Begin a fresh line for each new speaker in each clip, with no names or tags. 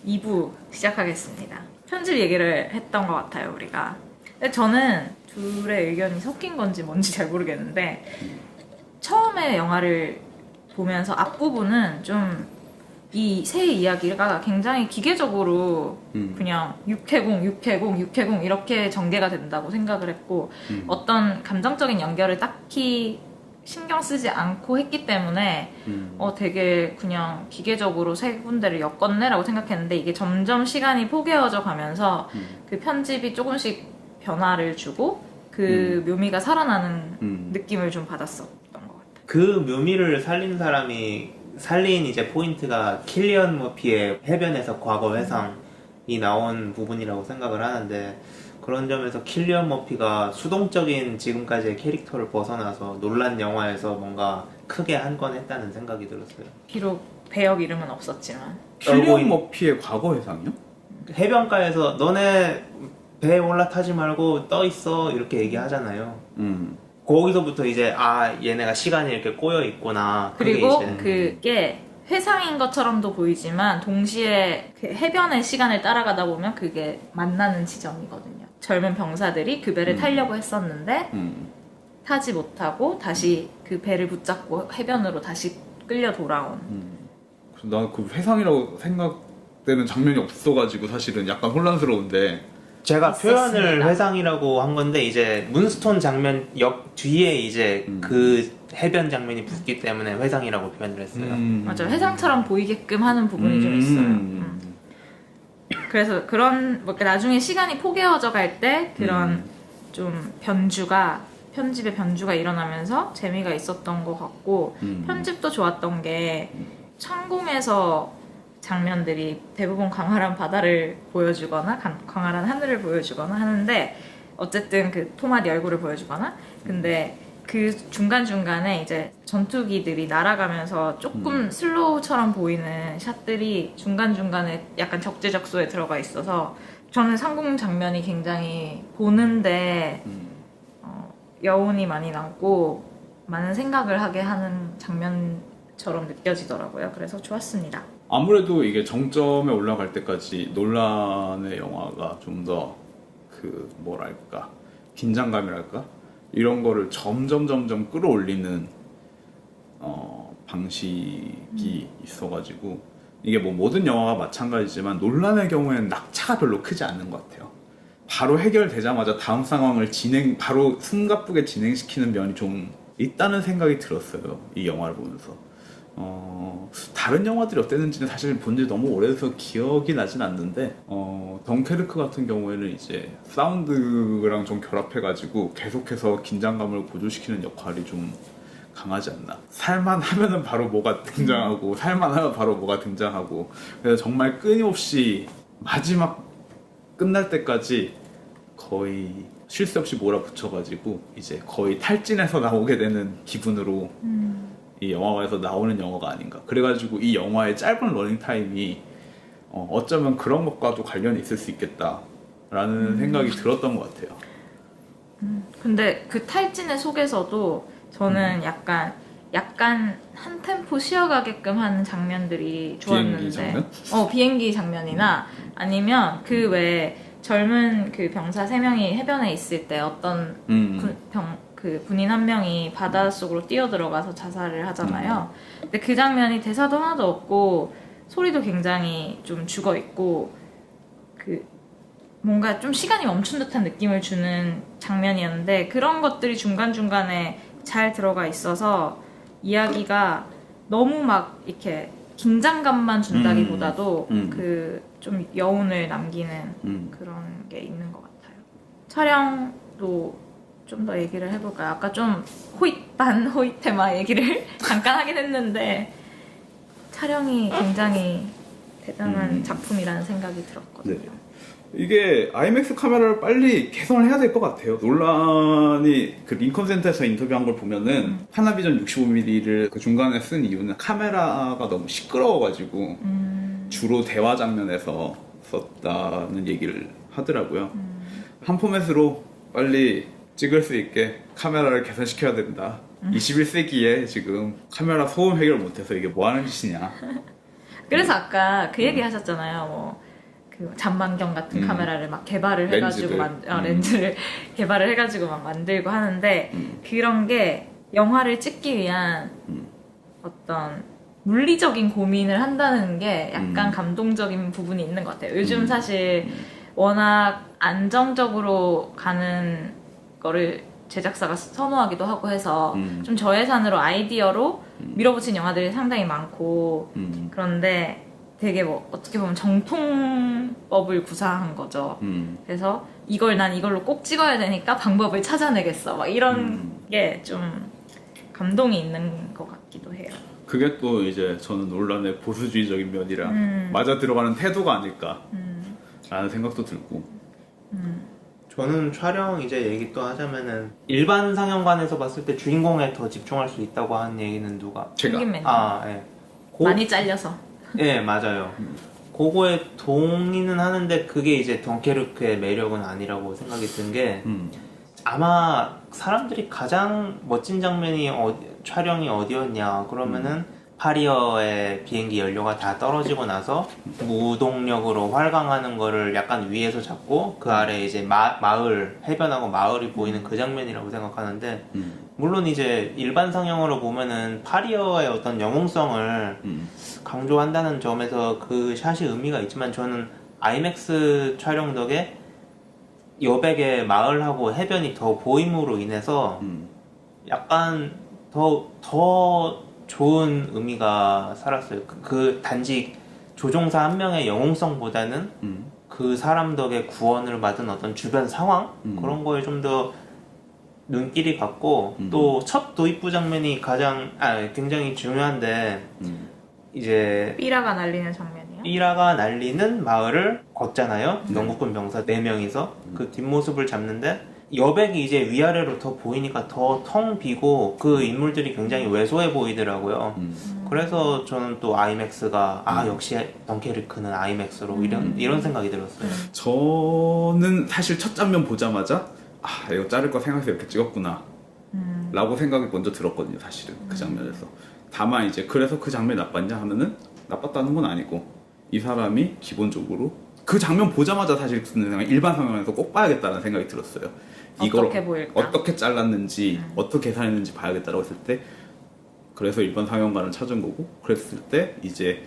2부 시작하겠습니다. 편집 얘기를 했던 것 같아요, 우리가. 근데 저는 둘의 의견이 섞인 건지 뭔지 잘 모르겠는데 처음에 영화를 보면서 앞부분은 좀 이 새 이야기가 굉장히 기계적으로 그냥 6회공, 6회공, 6회공 이렇게 전개가 된다고 생각을 했고 어떤 감정적인 연결을 딱히 신경 쓰지 않고 했기 때문에 되게 그냥 기계적으로 세 군데를 엮었네라고 생각했는데 이게 점점 시간이 포개어져 가면서 그 편집이 조금씩 변화를 주고 그 묘미가 살아나는 느낌을 좀 받았었던 것 같아요.
그 묘미를 살린 사람이 살린 이제 포인트가 킬리언 머피의 해변에서 과거 회상이 나온 부분이라고 생각을 하는데 그런 점에서 킬리언 머피가 수동적인 지금까지의 캐릭터를 벗어나서 논란 영화에서 뭔가 크게 한 건 했다는 생각이 들었어요.
비록 배역 이름은 없었지만
킬리언 머피의 과거 회상이요?
해변가에서 너네 배에 올라타지 말고 떠 있어 이렇게 얘기하잖아요. 거기서부터 이제 얘네가 시간이 이렇게 꼬여 있구나.
그리고
이제
그게 회상인 것처럼도 보이지만 동시에 그 해변의 시간을 따라가다 보면 그게 만나는 지점이거든요. 젊은 병사들이 그 배를 타려고 했었는데 타지 못하고 다시 그 배를 붙잡고 해변으로 다시 끌려 돌아온.
난 그 회상이라고 생각되는 장면이 없어가지고 사실은 약간 혼란스러운데
제가
있었습니다.
표현을 회상이라고 한 건데 이제 문스톤 장면 역 뒤에 이제 그 해변 장면이 붙기 때문에 회상이라고 표현을 했어요.
맞아요. 회상처럼 보이게끔 하는 부분이 좀 있어요. 그래서 그런 나중에 시간이 포개어져 갈 때 그런 좀 편집의 변주가 일어나면서 재미가 있었던 것 같고 편집도 좋았던 게 창공에서 장면들이 대부분 광활한 바다를 보여주거나 광활한 하늘을 보여주거나 하는데 어쨌든 그 토마디 얼굴을 보여주거나 근데 그 중간중간에 이제 전투기들이 날아가면서 조금 슬로우처럼 보이는 샷들이 중간중간에 약간 적재적소에 들어가 있어서 저는 상공 장면이 굉장히 보는데 여운이 많이 남고 많은 생각을 하게 하는 장면처럼 느껴지더라고요. 그래서 좋았습니다.
아무래도 이게 정점에 올라갈 때까지 논란의 영화가 좀 더 그 뭐랄까 긴장감이랄까 이런 거를 점점 끌어올리는 방식이 있어가지고 이게 뭐 모든 영화가 마찬가지지만 논란의 경우에는 낙차가 별로 크지 않는 것 같아요. 바로 해결되자마자 다음 상황을 바로 숨가쁘게 진행시키는 면이 좀 있다는 생각이 들었어요. 이 영화를 보면서. 다른 영화들이 어땠는지는 사실 본 지 너무 오래돼서 기억이 나진 않는데 덩케르크 같은 경우에는 이제 사운드랑 좀 결합해가지고 계속해서 긴장감을 고조시키는 역할이 좀 강하지 않나. 살만하면은 바로 뭐가 등장하고 살만하면 바로 뭐가 등장하고 그래서 정말 끊임없이 마지막 끝날 때까지 거의 쉴 새 없이 몰아붙여가지고 이제 거의 탈진해서 나오게 되는 기분으로 이 영화관에서 나오는 영화가 아닌가. 그래가지고 이 영화의 짧은 러닝타임이 어쩌면 그런 것과도 관련이 있을 수 있겠다라는 생각이 들었던 것 같아요.
근데 그 탈진의 속에서도 저는 약간 한 템포 쉬어가게끔 하는 장면들이 좋았는데
비행기 장면?
비행기 장면이나 아니면 그 외에 젊은 그 병사 3명이 해변에 있을 때 어떤 그 군인 한 명이 바닷속으로 뛰어들어가서 자살을 하잖아요. 근데 그 장면이 대사도 하나도 없고 소리도 굉장히 좀 죽어있고 그 뭔가 좀 시간이 멈춘 듯한 느낌을 주는 장면이었는데 그런 것들이 중간중간에 잘 들어가 있어서 이야기가 너무 막 이렇게 긴장감만 준다기보다도 그 좀 여운을 남기는 그런 게 있는 것 같아요. 촬영도 좀 더 얘기를 해볼까요? 아까 좀 호잇 테마 얘기를 잠깐 하긴 했는데 촬영이 굉장히 대단한 작품이라는 생각이 들었거든요.
네. 이게 IMAX 카메라를 빨리 개선을 해야 될 것 같아요. 논란이 그 링컨 센터에서 인터뷰한 걸 보면은 파나비전 65mm를 그 중간에 쓴 이유는 카메라가 너무 시끄러워가지고 주로 대화 장면에서 썼다는 얘기를 하더라고요. 한 포맷으로 빨리 찍을 수 있게 카메라를 개선시켜야 된다. 21세기에 지금 카메라 소음 해결 못해서 이게 뭐 하는 짓이냐.
그래서 아까 그 얘기 하셨잖아요. 뭐, 그 잔망경 같은 카메라를 막 개발을 해가지고, 렌즈를 개발을 해가지고 막 만들고 하는데, 그런 게 영화를 찍기 위한 어떤 물리적인 고민을 한다는 게 약간 감동적인 부분이 있는 것 같아요. 요즘 사실 워낙 안정적으로 가는 거를 제작사가 선호하기도 하고 해서 좀 저예산으로 아이디어로 밀어붙인 영화들이 상당히 많고 그런데 되게 뭐 어떻게 보면 정통법을 구사한 거죠. 그래서 난 이걸로 꼭 찍어야 되니까 방법을 찾아내겠어. 막 이런 게 좀 감동이 있는 것 같기도 해요.
그게 또 이제 저는 논란의 보수주의적인 면이라 맞아 들어가는 태도가 아닐까 라는 생각도 들고.
저는 촬영 이제 얘기 또 하자면은 일반 상영관에서 봤을 때 주인공에 더 집중할 수 있다고 하는 얘기는 누가?
제가.
예.
많이 잘려서.
예, 맞아요. 그거에 동의는 하는데 그게 이제 덩케르크의 매력은 아니라고 생각이 든 게 아마 사람들이 가장 멋진 장면이 촬영이 어디였냐 그러면은 파리어의 비행기 연료가 다 떨어지고 나서 무동력으로 활강하는 거를 약간 위에서 잡고 그 아래 이제 마을 해변하고 마을이 보이는 그 장면이라고 생각하는데 물론 이제 일반 상영으로 보면은 파리어의 어떤 영웅성을 강조한다는 점에서 그 샷이 의미가 있지만 저는 아이맥스 촬영 덕에 여백의 마을하고 해변이 더 보임으로 인해서 약간 더 좋은 의미가 살았어요. 그 단지 조종사 한 명의 영웅성보다는 그 사람 덕에 구원을 받은 어떤 주변 상황 그런 거에 좀 더 눈길이 갔고 또 첫 도입부 장면이 굉장히 중요한데 이제
삐라가 날리는 장면이요?
삐라가 날리는 마을을 걷잖아요. 영국군 병사 4명이서 그 뒷모습을 잡는데 여백이 이제 위아래로 더 보이니까 더 텅 비고 그 인물들이 굉장히 왜소해 보이더라고요. 그래서 저는 또 아이맥스가 역시 덩케르크는 아이맥스로 이런 생각이 들었어요.
저는 사실 첫 장면 보자마자 이거 자를 거 생각해서 이렇게 찍었구나 라고 생각이 먼저 들었거든요. 사실은 그 장면에서. 다만 이제 그래서 그 장면이 나빴냐 하면은 나빴다는 건 아니고 이 사람이 기본적으로 그 장면 보자마자 사실 드는 생각이 일반 상황에서 꼭 봐야겠다는 생각이 들었어요. 이걸
어떻게 보일까?
어떻게 잘랐는지 어떻게 계산했는지 봐야겠다라고 했을 때 그래서 일반 상영관을 찾은 거고 그랬을 때 이제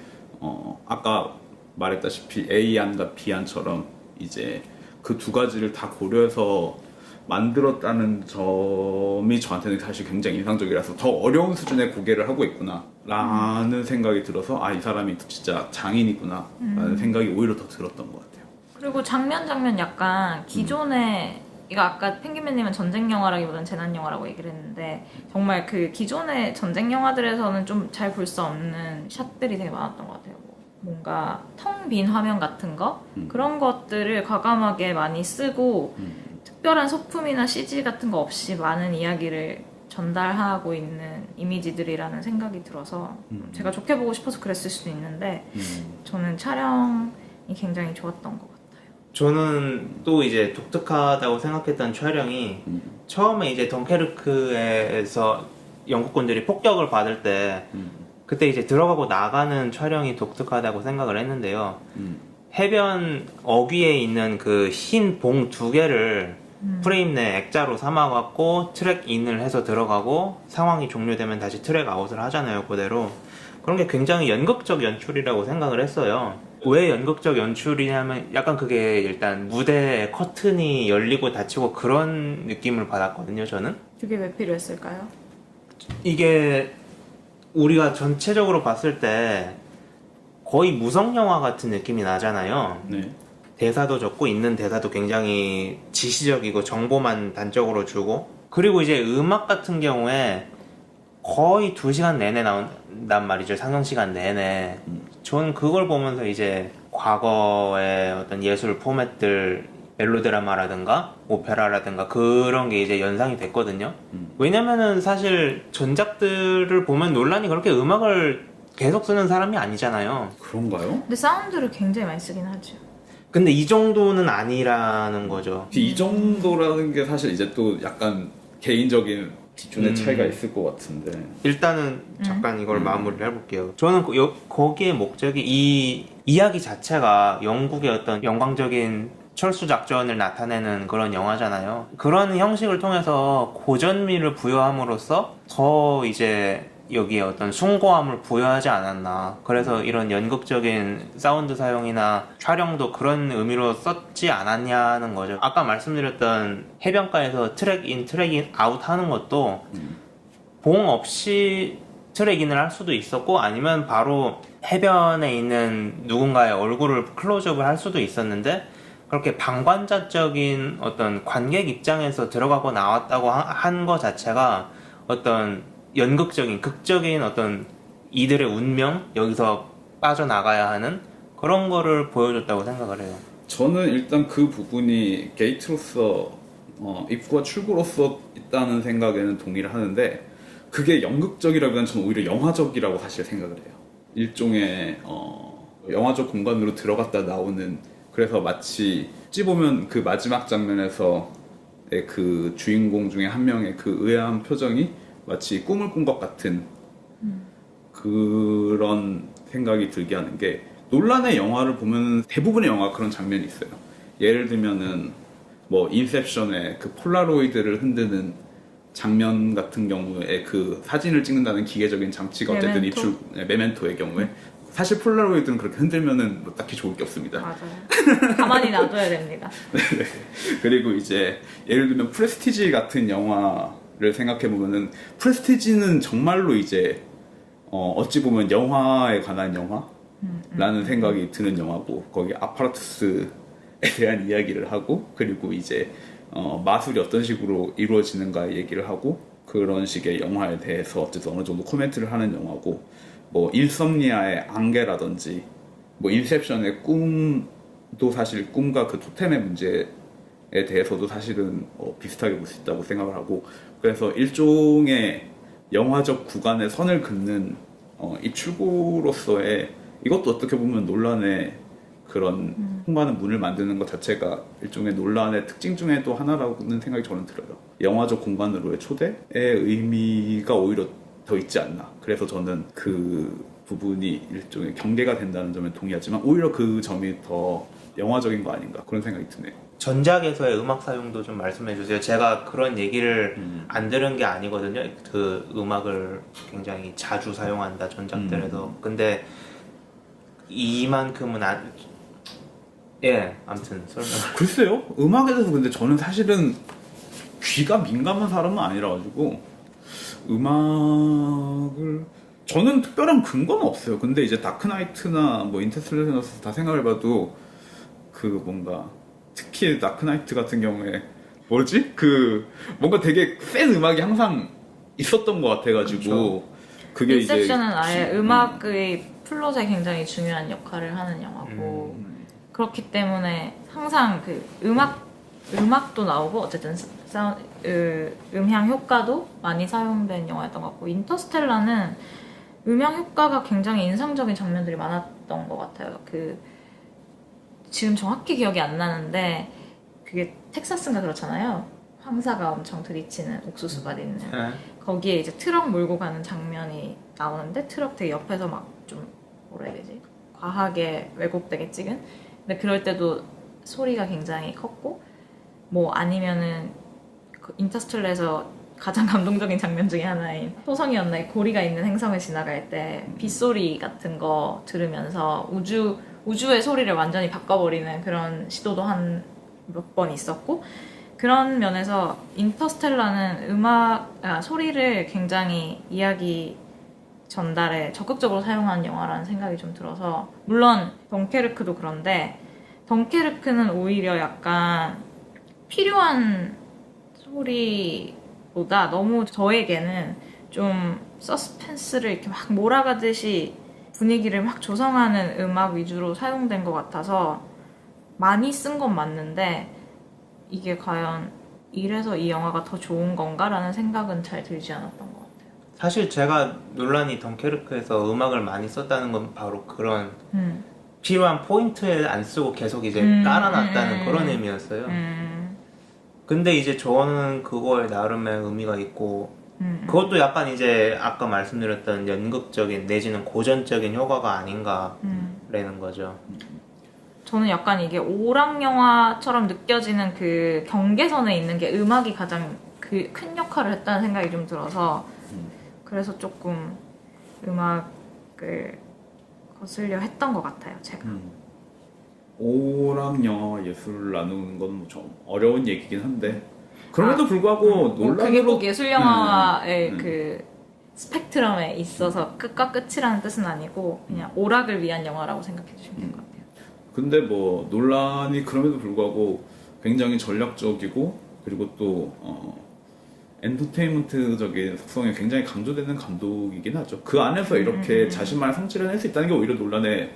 아까 말했다시피 A안과 B안처럼 이제 그 두 가지를 다 고려해서 만들었다는 점이 저한테는 사실 굉장히 인상적이라서 더 어려운 수준의 고개를 하고 있구나 라는 생각이 들어서 이 사람이 진짜 장인이구나 라는 생각이 오히려 더 들었던 것 같아요.
그리고 장면 약간 기존의 이거 아까 펭귄맨님은 전쟁 영화라기보다는 재난 영화라고 얘기를 했는데 정말 그 기존의 전쟁 영화들에서는 좀 잘 볼 수 없는 샷들이 되게 많았던 것 같아요. 뭔가 텅 빈 화면 같은 거 그런 것들을 과감하게 많이 쓰고 특별한 소품이나 CG 같은 거 없이 많은 이야기를 전달하고 있는 이미지들이라는 생각이 들어서 제가 좋게 보고 싶어서 그랬을 수도 있는데 저는 촬영이 굉장히 좋았던 것 같아요.
저는 또 이제 독특하다고 생각했던 촬영이 처음에 이제 덩케르크에서 영국군들이 폭격을 받을 때 그때 이제 들어가고 나가는 촬영이 독특하다고 생각을 했는데요. 해변 어귀에 있는 그 흰 봉 2개를 프레임 내 액자로 삼아갖고 트랙 인을 해서 들어가고 상황이 종료되면 다시 트랙 아웃을 하잖아요. 그대로. 그런 게 굉장히 연극적 연출이라고 생각을 했어요. 왜 연극적 연출이냐면 약간 그게 일단 무대에 커튼이 열리고 닫히고 그런 느낌을 받았거든요. 저는.
그게 왜 필요했을까요?
이게 우리가 전체적으로 봤을 때 거의 무성영화 같은 느낌이 나잖아요.
네.
대사도 적고 있는 대사도 굉장히 지시적이고 정보만 단적으로 주고 그리고 이제 음악 같은 경우에 거의 2시간 내내 나온단 말이죠. 상영시간 내내. 저는 그걸 보면서 이제 과거의 어떤 예술 포맷들 멜로드라마라든가 오페라라든가 그런 게 이제 연상이 됐거든요. 왜냐면은 사실 전작들을 보면 논란이 그렇게 음악을 계속 쓰는 사람이 아니잖아요.
그런가요?
근데 사운드를 굉장히 많이 쓰긴 하죠.
근데 이 정도는 아니라는 거죠.
이 정도라는 게 사실 이제 또 약간 개인적인 기준의 차이가 있을 것 같은데.
일단은 잠깐 이걸 마무리를 해볼게요. 저는 거기에 목적이 이 이야기 자체가 영국의 어떤 영광적인 철수 작전을 나타내는 그런 영화잖아요. 그런 형식을 통해서 고전미를 부여함으로써 더 이제 여기에 어떤 숭고함을 부여하지 않았나. 그래서 이런 연극적인 사운드 사용이나 촬영도 그런 의미로 썼지 않았냐는 거죠. 아까 말씀드렸던 해변가에서 트랙 인, 트랙 인, 아웃 하는 것도 봉 없이 트랙 인을 할 수도 있었고 아니면 바로 해변에 있는 누군가의 얼굴을 클로즈업을 할 수도 있었는데 그렇게 방관자적인 어떤 관객 입장에서 들어가고 나왔다고 한 거 자체가 어떤 연극적인, 극적인 어떤 이들의 운명, 여기서 빠져나가야 하는 그런 거를 보여줬다고 생각을 해요.
저는 일단 그 부분이 게이트로서 입구와 출구로서 있다는 생각에는 동의를 하는데 그게 연극적이라기보다는 저는 오히려 영화적이라고 사실 생각을 해요. 일종의 영화적 공간으로 들어갔다 나오는 그래서 마치 어찌 보면 그 마지막 장면에서 그 주인공 중에 한 명의 그 의아한 표정이 마치 꿈을 꾼 것 같은 그런 생각이 들게 하는 게 논란의 영화를 보면 대부분의 영화가 그런 장면이 있어요. 예를 들면은 뭐 인셉션의 그 폴라로이드를 흔드는 장면 같은 경우에 그 사진을 찍는다는 기계적인 장치가 어쨌든 메멘토의 경우에 사실 폴라로이드는 그렇게 흔들면은 뭐 딱히 좋을 게 없습니다.
맞아요. 가만히 놔둬야 됩니다.
네. 그리고 이제 예를 들면 프레스티지 같은 영화를 생각해 보면은 프레스티지는 정말로 이제 어찌 보면 영화에 관한 영화라는 생각이 드는 영화고 거기 아파라투스에 대한 이야기를 하고 그리고 이제 마술이 어떤 식으로 이루어지는가 얘기를 하고 그런 식의 영화에 대해서 어쨌든 어느 정도 코멘트를 하는 영화고 뭐 인썸니아의 안개라든지 뭐 인셉션의 꿈도 사실 꿈과 그 토템의 문제에 대해서도 사실은 비슷하게 볼 수 있다고 생각을 하고 그래서 일종의 영화적 구간에 선을 긋는 이 출구로서의 이것도 어떻게 보면 논란의 그런 통과하는 문을 만드는 것 자체가 일종의 논란의 특징 중에 또 하나라고는 생각이 저는 들어요. 영화적 공간으로의 초대의 의미가 오히려 더 있지 않나. 그래서 저는 그 부분이 일종의 경계가 된다는 점에 동의하지만 오히려 그 점이 더 영화적인 거 아닌가 그런 생각이 드네요.
전작에서의 음악 사용도 좀 말씀해 주세요. 제가 그런 얘기를 안 들은 게 아니거든요. 그 음악을 굉장히 자주 사용한다 전작들에서. 근데 이만큼은 아무튼 설명.
글쎄요. 음악에 대해서 근데 저는 사실은 귀가 민감한 사람은 아니라 가지고 음악을 저는 특별한 근거는 없어요. 근데 이제 다크나이트나 뭐 인터스텔라나 다 생각해봐도 그 뭔가 특히 다크나이트 같은 경우에 뭐지? 그 뭔가 되게 센 음악이 항상 있었던 것 같아가지고
그렇죠.
그게
인셉션은
이제
아예 음악의 플롯에 굉장히 중요한 역할을 하는 영화고 그렇기 때문에 항상 그 음악도 나오고 어쨌든 음향 효과도 많이 사용된 영화였던 것 같고 인터스텔라는 음향 효과가 굉장히 인상적인 장면들이 많았던 것 같아요. 지금 정확히 기억이 안 나는데 그게 텍사스인가 그렇잖아요. 황사가 엄청 들이치는 옥수수밭 있는 거기에 이제 트럭 몰고 가는 장면이 나오는데 트럭 되게 옆에서 막 좀 뭐라 해야 되지? 과하게 왜곡되게 찍은 근데 그럴 때도 소리가 굉장히 컸고 뭐 아니면은 그 인터스텔라에서 가장 감동적인 장면 중에 하나인 토성이었나의 고리가 있는 행성을 지나갈 때 빗소리 같은 거 들으면서 우주의 소리를 완전히 바꿔버리는 그런 시도도 한 몇 번 있었고 그런 면에서 인터스텔라는 소리를 굉장히 이야기 전달에 적극적으로 사용하는 영화라는 생각이 좀 들어서 물론 덩케르크도 그런데 덩케르크는 오히려 약간 필요한 소리보다 너무 저에게는 좀 서스펜스를 이렇게 막 몰아가듯이 분위기를 막 조성하는 음악 위주로 사용된 것 같아서 많이 쓴 건 맞는데 이게 과연 이래서 이 영화가 더 좋은 건가라는 생각은 잘 들지 않았던 것 같아요.
사실 제가 논란이 덩케르크에서 음악을 많이 썼다는 건 바로 그런 필요한 포인트에 안 쓰고 계속 이제 깔아놨다는 그런 의미였어요. 근데 이제 저는 그거에 나름의 의미가 있고 그것도 약간 이제 아까 말씀드렸던 연극적인 내지는 고전적인 효과가 아닌가라는 거죠.
저는 약간 이게 오락 영화처럼 느껴지는 그 경계선에 있는 게 음악이 가장 그 큰 역할을 했다는 생각이 좀 들어서 그래서 조금 음악을 거슬려 했던 것 같아요, 제가.
오락 영화와 예술을 나누는 건 좀 어려운 얘기긴 한데 그럼에도 불구하고
그게
논란으로
꼭 예술 영화의 그 스펙트럼에 있어서 끝과 끝이라는 뜻은 아니고 그냥 오락을 위한 영화라고 생각해 주시면 될 것 같아요.
근데 뭐 논란이 그럼에도 불구하고 굉장히 전략적이고 그리고 또 엔터테인먼트적인 속성이 굉장히 강조되는 감독이긴 하죠. 그 안에서 이렇게 자신만의 성취를 낼 수 있다는 게 오히려 논란의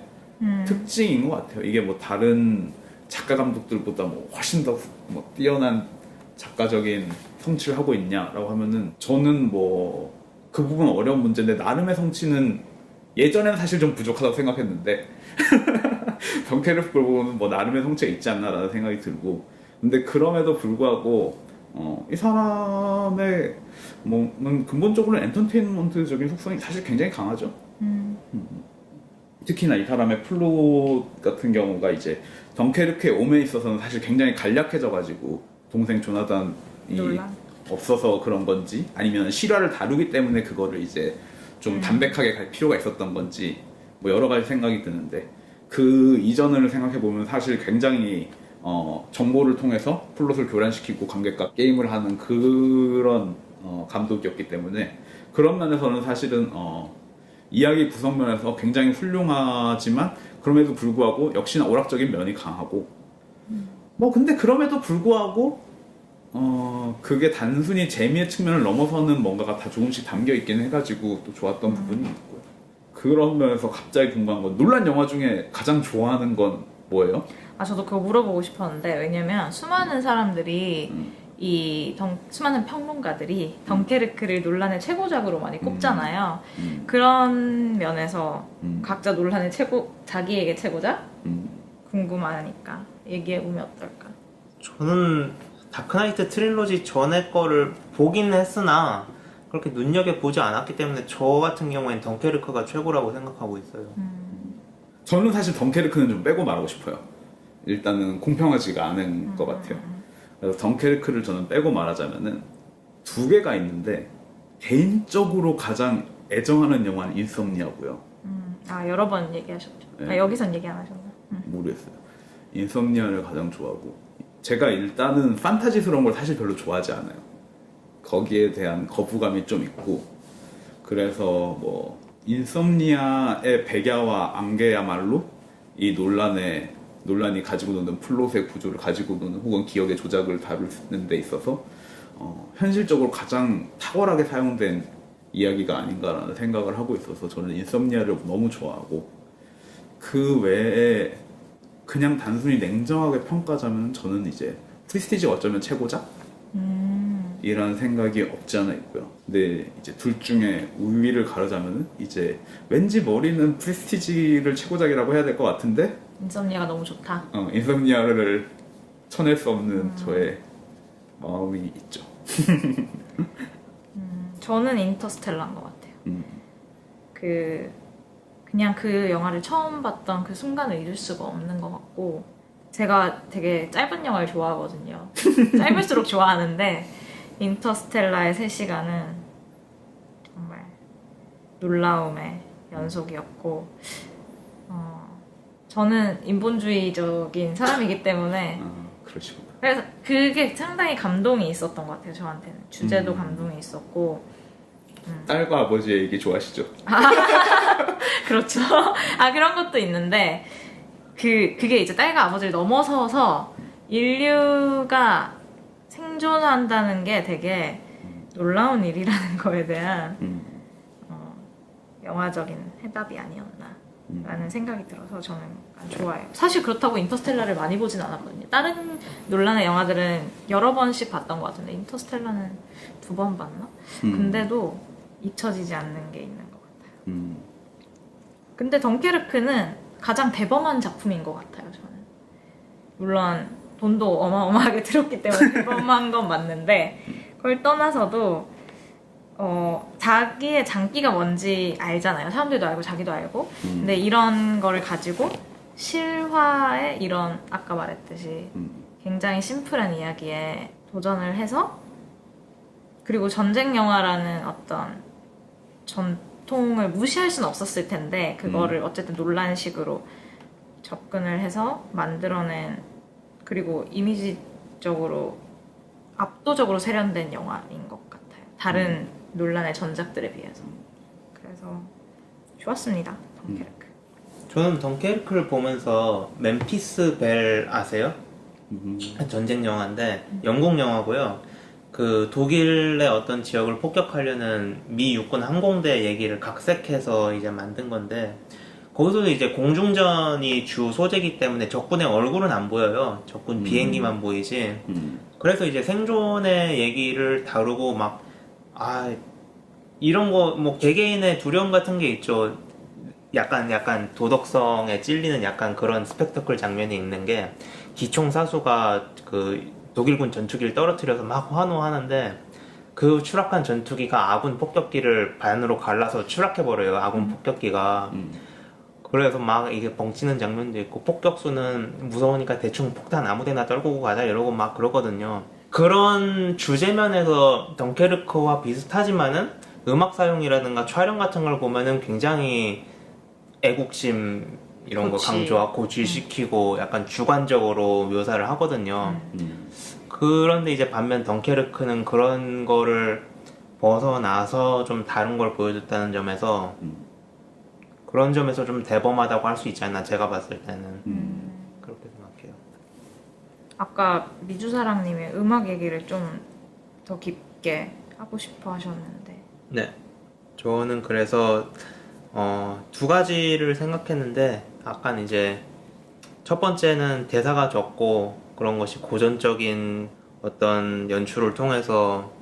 특징인 것 같아요. 이게 뭐 다른 작가 감독들보다 뭐 훨씬 더 뭐 뛰어난 작가적인 성취를 하고 있냐라고 하면은 저는 뭐 그 부분 어려운 문제인데 나름의 성취는 예전에는 사실 좀 부족하다고 생각했는데 덩케르크를 보면 뭐 나름의 성취가 있지 않나라는 생각이 들고 근데 그럼에도 불구하고 이 사람의 뭐는 근본적으로 엔터테인먼트적인 속성이 사실 굉장히 강하죠. 특히나 이 사람의 플롯 같은 경우가 이제 덩케르크의 오메에 있어서는 사실 굉장히 간략해져가지고 동생 조나단이
논란?
없어서 그런 건지 아니면 실화를 다루기 때문에 그거를 이제 좀 담백하게 갈 필요가 있었던 건지 뭐 여러 가지 생각이 드는데 그 이전을 생각해 보면 사실 굉장히 정보를 통해서 플롯을 교란시키고 관객과 게임을 하는 그런 감독이었기 때문에 그런 면에서는 사실은 이야기 구성 면에서 굉장히 훌륭하지만 그럼에도 불구하고 역시나 오락적인 면이 강하고 뭐 근데 그럼에도 불구하고 그게 단순히 재미의 측면을 넘어서는 뭔가가 다 조금씩 담겨 있긴 해가지고 또 좋았던 부분이 있고요. 그런 면에서 갑자기 궁금한 건 논란 영화 중에 가장 좋아하는 건 뭐예요?
저도 그거 물어보고 싶었는데 왜냐면 수많은 사람들이 수많은 평론가들이 덩케르크를 논란의 최고작으로 많이 꼽잖아요. 그런 면에서 각자 논란의 자기에게 최고작? 궁금하니까 얘기해보면 어떨까?
저는 다크나이트 트릴로지 전에 거를 보긴 했으나 그렇게 눈여겨보지 않았기 때문에 저 같은 경우엔 덩케르크가 최고라고 생각하고 있어요.
저는 사실 덩케르크는 좀 빼고 말하고 싶어요. 일단은 공평하지가 않은 것 같아요. 그래서 덩케르크를 저는 빼고 말하자면은 두 개가 있는데 개인적으로 가장 애정하는 영화는 인썸니아고요.
여러 번 얘기하셨죠.
네.
여기선 얘기 안 하셨나?
모르겠어요. 인썸니아를 가장 좋아하고 제가 일단은 판타지스러운 걸 사실 별로 좋아하지 않아요. 거기에 대한 거부감이 좀 있고 그래서 뭐 인썸니아의 백야와 안개야말로 이 논란이 가지고 노는 플롯의 구조를 가지고 노는 혹은 기억의 조작을 다루는 데 있어서 현실적으로 가장 탁월하게 사용된 이야기가 아닌가라는 생각을 하고 있어서 저는 인썸니아를 너무 좋아하고 그 외에 그냥 단순히 냉정하게 평가하자면 저는 이제 프리스티지가 어쩌면 최고작? 이라는 생각이 없지 않아 있고요. 근데 이제 둘 중에 우위를 가르자면 이제 왠지 머리는 프리스티지를 최고작이라고 해야 될 것 같은데
인썸니아가 너무 좋다.
인썸니아를 쳐낼 수 없는 저의 마음이 있죠.
저는 인터스텔라인 것 같아요. 그냥 그 영화를 처음 봤던 그 순간을 잊을 수가 없는 것 같고 제가 되게 짧은 영화를 좋아하거든요. 짧을수록 좋아하는데 인터스텔라의 3시간은 정말 놀라움의 연속이었고 저는 인본주의적인 사람이기 때문에
그러시구나.
그래서 그게 상당히 감동이 있었던 것 같아요. 저한테는 주제도 감동이 있었고
딸과 아버지의 얘기 좋아하시죠?
그렇죠. 그런 것도 있는데 그게 이제 딸과 아버지를 넘어서서 인류가 생존한다는 게 되게 놀라운 일이라는 거에 대한 영화적인 해답이 아니었나라는 생각이 들어서 저는 좋아해요. 사실 그렇다고 인터스텔라를 많이 보진 않았거든요. 다른 논란의 영화들은 여러 번씩 봤던 것 같은데 인터스텔라는 2번 봤나? 근데도 잊혀지지 않는 게 있는 것 같아요. 근데 덩케르크는 가장 대범한 작품인 것 같아요. 저는 물론 돈도 어마어마하게 들었기 때문에 대범한 건 맞는데 그걸 떠나서도 자기의 장기가 뭔지 알잖아요. 사람들도 알고 자기도 알고. 근데 이런 거를 가지고 실화의 이런 아까 말했듯이 굉장히 심플한 이야기에 도전을 해서, 그리고 전쟁 영화라는 어떤 전통을 무시할 수는 없었을 텐데 그거를 어쨌든 논란식으로 접근을 해서 만들어낸, 그리고 이미지적으로 압도적으로 세련된 영화인 것 같아요. 다른 논란의 전작들에 비해서. 그래서 좋았습니다. 덩케르크.
저는 덩케르크를 보면서 멤피스 벨 아세요? 전쟁 영화인데 영국 영화고요. 그 독일의 어떤 지역을 폭격하려는 미 육군 항공대 얘기를 각색해서 이제 만든 건데, 거기서도 이제 공중전이 주 소재이기 때문에 적군의 얼굴은 안 보여요. 적군 비행기만 보이지. 그래서 이제 생존의 얘기를 다루고 막, 이런 거, 뭐, 개개인의 두려움 같은 게 있죠. 약간 도덕성에 찔리는 약간 그런 스펙터클 장면이 있는 게, 기총사수가 그 독일군 전투기를 떨어뜨려서 막 환호하는데, 그 추락한 전투기가 아군 폭격기를 반으로 갈라서 추락해버려요. 아군 폭격기가. 그래서 막 이게 벙치는 장면도 있고, 폭격수는 무서우니까 대충 폭탄 아무데나 떨구고 가자 이러고 막 그러거든요. 그런 주제면에서 덩케르크와 비슷하지만은 음악 사용이라든가 촬영 같은 걸 보면은 굉장히 애국심 이런 거 강조하고 고취시키고 약간 주관적으로 묘사를 하거든요. 그런데 이제 반면 덩케르크는 그런 거를 벗어나서 좀 다른 걸 보여줬다는 점에서 그런 점에서 좀 대범하다고 할 수 있지 않나, 제가 봤을 때는. 그렇게 생각해요.
아까 미주사랑님의 음악 얘기를 좀 더 깊게 하고 싶어 하셨는데.
네. 저는 그래서 두 가지를 생각했는데, 아까 이제 첫 번째는 대사가 적고 그런 것이 고전적인 어떤 연출을 통해서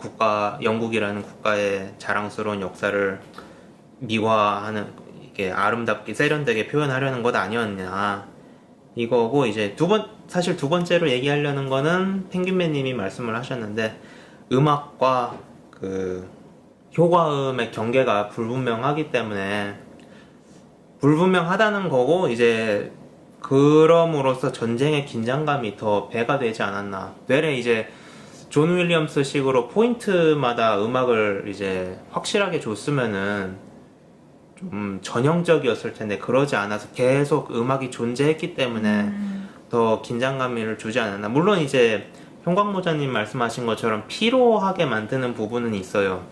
영국이라는 국가의 자랑스러운 역사를 미화하는, 이게 아름답게 세련되게 표현하려는 것 아니었냐 이거고, 이제 사실 두 번째로 얘기하려는 거는 펭귄맨님이 말씀을 하셨는데, 음악과 그 효과음의 경계가 불분명하기 때문에, 불분명하다는 거고, 이제 그럼으로써 전쟁의 긴장감이 더 배가 되지 않았나. 되레 이제 존 윌리엄스 식으로 포인트마다 음악을 이제 확실하게 줬으면은 좀 전형적이었을 텐데, 그러지 않아서 계속 음악이 존재했기 때문에 더 긴장감을 주지 않았나. 물론 이제 형광모자님 말씀하신 것처럼 피로하게 만드는 부분은 있어요.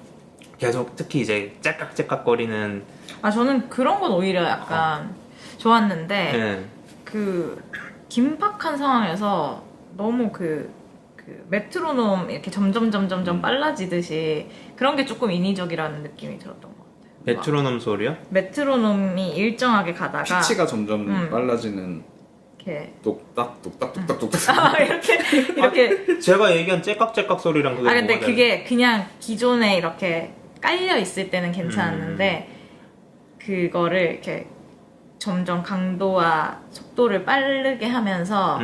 계속 특히 이제 째깍째깍거리는.
저는 그런 건 오히려 약간 좋았는데,
네.
그 긴박한 상황에서 너무 그 메트로놈 이렇게 점점 빨라지듯이 그런 게 조금 인위적이라는 느낌이 들었던 것 같아요.
메트로놈 소리요?
메트로놈이 일정하게 가다가
피치가 점점 빨라지는,
이렇게
똑딱 똑딱 똑딱 똑딱.
이렇게
제가 얘기한 째깍째깍 소리랑 그게
근데
뭐가
그게 그냥 기존에 이렇게 깔려 있을 때는 괜찮았는데 그거를 이렇게 점점 강도와 속도를 빠르게 하면서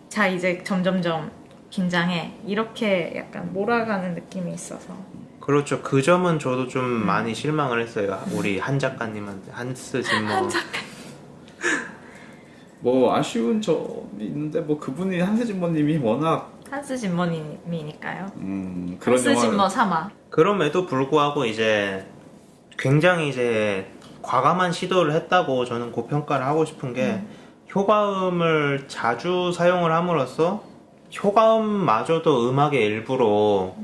자 이제 점점점 긴장해 이렇게 약간 몰아가는 느낌이 있어서.
그렇죠. 그 점은 저도 좀 많이 실망을 했어요. 우리 한 작가님한테, 한스 짐머.
뭐 아쉬운 점이 있는데, 뭐 그분이 한세진모님이 워낙
한스 짐머님이니까요.
그런
한스 짐머 사마.
그럼에도 불구하고 이제 굉장히 이제 과감한 시도를 했다고 저는 고평가를 하고 싶은 게, 효과음을 자주 사용을 함으로써 효과음마저도 음악의 일부로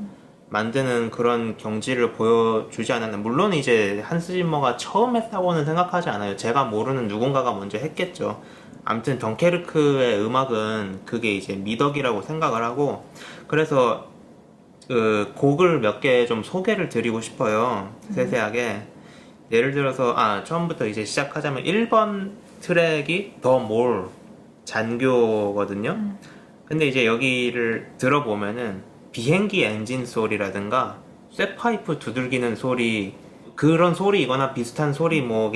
만드는 그런 경지를 보여주지 않았나. 물론 이제 한스 짐머가 처음 했다고는 생각하지 않아요. 제가 모르는 누군가가 먼저 했겠죠. 아무튼 덩케르크의 음악은 그게 이제 미덕이라고 생각을 하고, 그래서 그 곡을 몇 개 좀 소개를 드리고 싶어요. 세세하게. 예를 들어서 처음부터 이제 시작하자면 1번 트랙이 더 몰 잔교거든요. 근데 이제 여기를 들어보면은 비행기 엔진 소리라든가 쇠파이프 두들기는 소리, 그런 소리이거나 비슷한 소리 뭐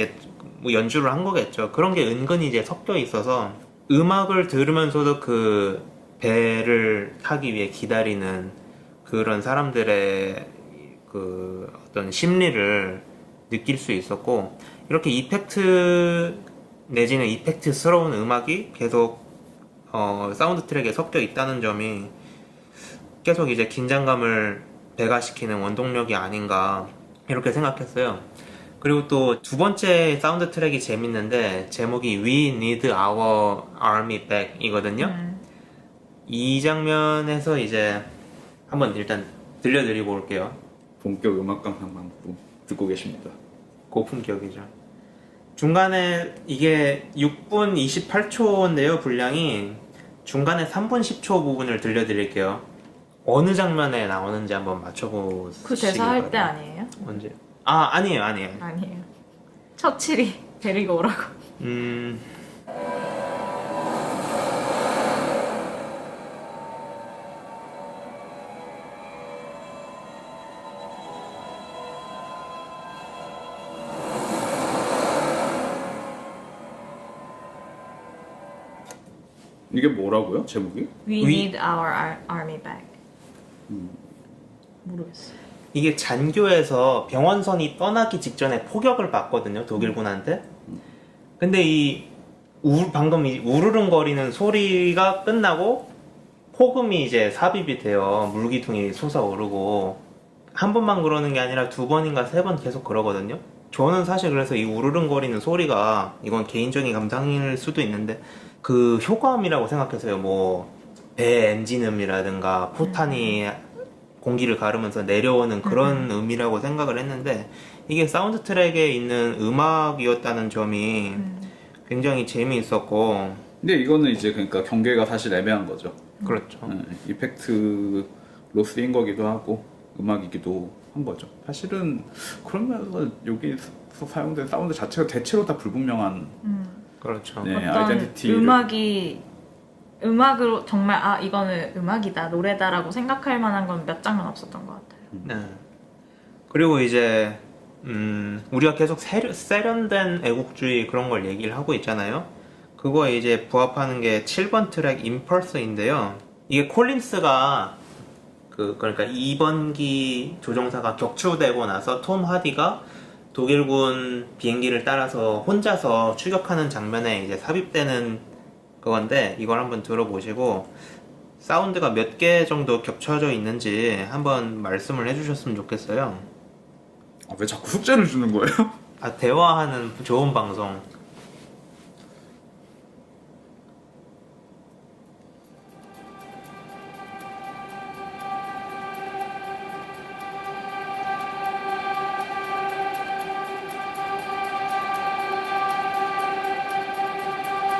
연주를 한 거겠죠. 그런 게 은근히 이제 섞여 있어서 음악을 들으면서도 그 배를 타기 위해 기다리는 그런 사람들의 그 어떤 심리를 느낄 수 있었고, 이렇게 이펙트 내지는 이펙트스러운 음악이 계속 사운드 트랙에 섞여 있다는 점이 계속 이제 긴장감을 배가시키는 원동력이 아닌가 이렇게 생각했어요. 그리고 또 두 번째 사운드 트랙이 재밌는데 제목이 We Need Our Army Back 이거든요. 이 장면에서 이제 한번 일단 들려드리고 올게요.
본격 음악 감상방송 듣고 계십니다.
고품격이죠. 중간에 이게 6분 28초인데요, 분량이. 중간에 3분 10초 부분을 들려드릴게요. 어느 장면에 나오는지 한번 맞춰보시기
그 대사 할 때
바랍니다.
아니에요?
언제? 아, 아니에요.
아니에요. 처칠이 데리고 오라고.
이게 뭐라고요? 제목이?
We need our army back. 모르겠어요.
이게 잔교에서 병원선이 떠나기 직전에 포격을 받거든요, 독일군한테. 근데 방금 이 우르릉거리는 소리가 끝나고 폭음이 이제 삽입이 돼요. 물기둥이 솟아오르고. 한 번만 그러는 게 아니라 두 번인가 세 번 계속 그러거든요. 저는 사실 그래서 이 우르릉거리는 소리가, 이건 개인적인 감상일 수도 있는데, 그 효과음이라고 생각했어요. 뭐 배 엔진음이라든가 포탄이 공기를 가르면서 내려오는 그런 음이라고 생각을 했는데, 이게 사운드 트랙에 있는 음악이었다는 점이 굉장히 재미있었고.
근데 이거는 이제 그러니까 경계가 사실 애매한 거죠.
그렇죠.
이펙트로 쓰인 거기도 하고 음악이기도 한 거죠. 사실은 그러면서 여기 사용된 사운드 자체가 대체로 다 불분명한
그렇죠.
네,
어떤
아이덴티티를
음악으로 정말 이거는 음악이다, 노래다라고 생각할 만한 건 몇 장면 없었던 것 같아요.
네. 그리고 이제 우리가 계속 세련된 애국주의 그런 걸 얘기를 하고 있잖아요. 그거에 이제 부합하는 게 7번 트랙 임펄스인데요. 이게 콜린스가 그러니까 2번기 조종사가 격추되고 나서 톰 하디가 독일군 비행기를 따라서 혼자서 추격하는 장면에 이제 삽입되는 그건데, 이걸 한번 들어보시고 사운드가 몇 개 정도 겹쳐져 있는지 한번 말씀을 해주셨으면 좋겠어요.
왜 자꾸 숙제를 주는 거예요?
대화하는 좋은 방송.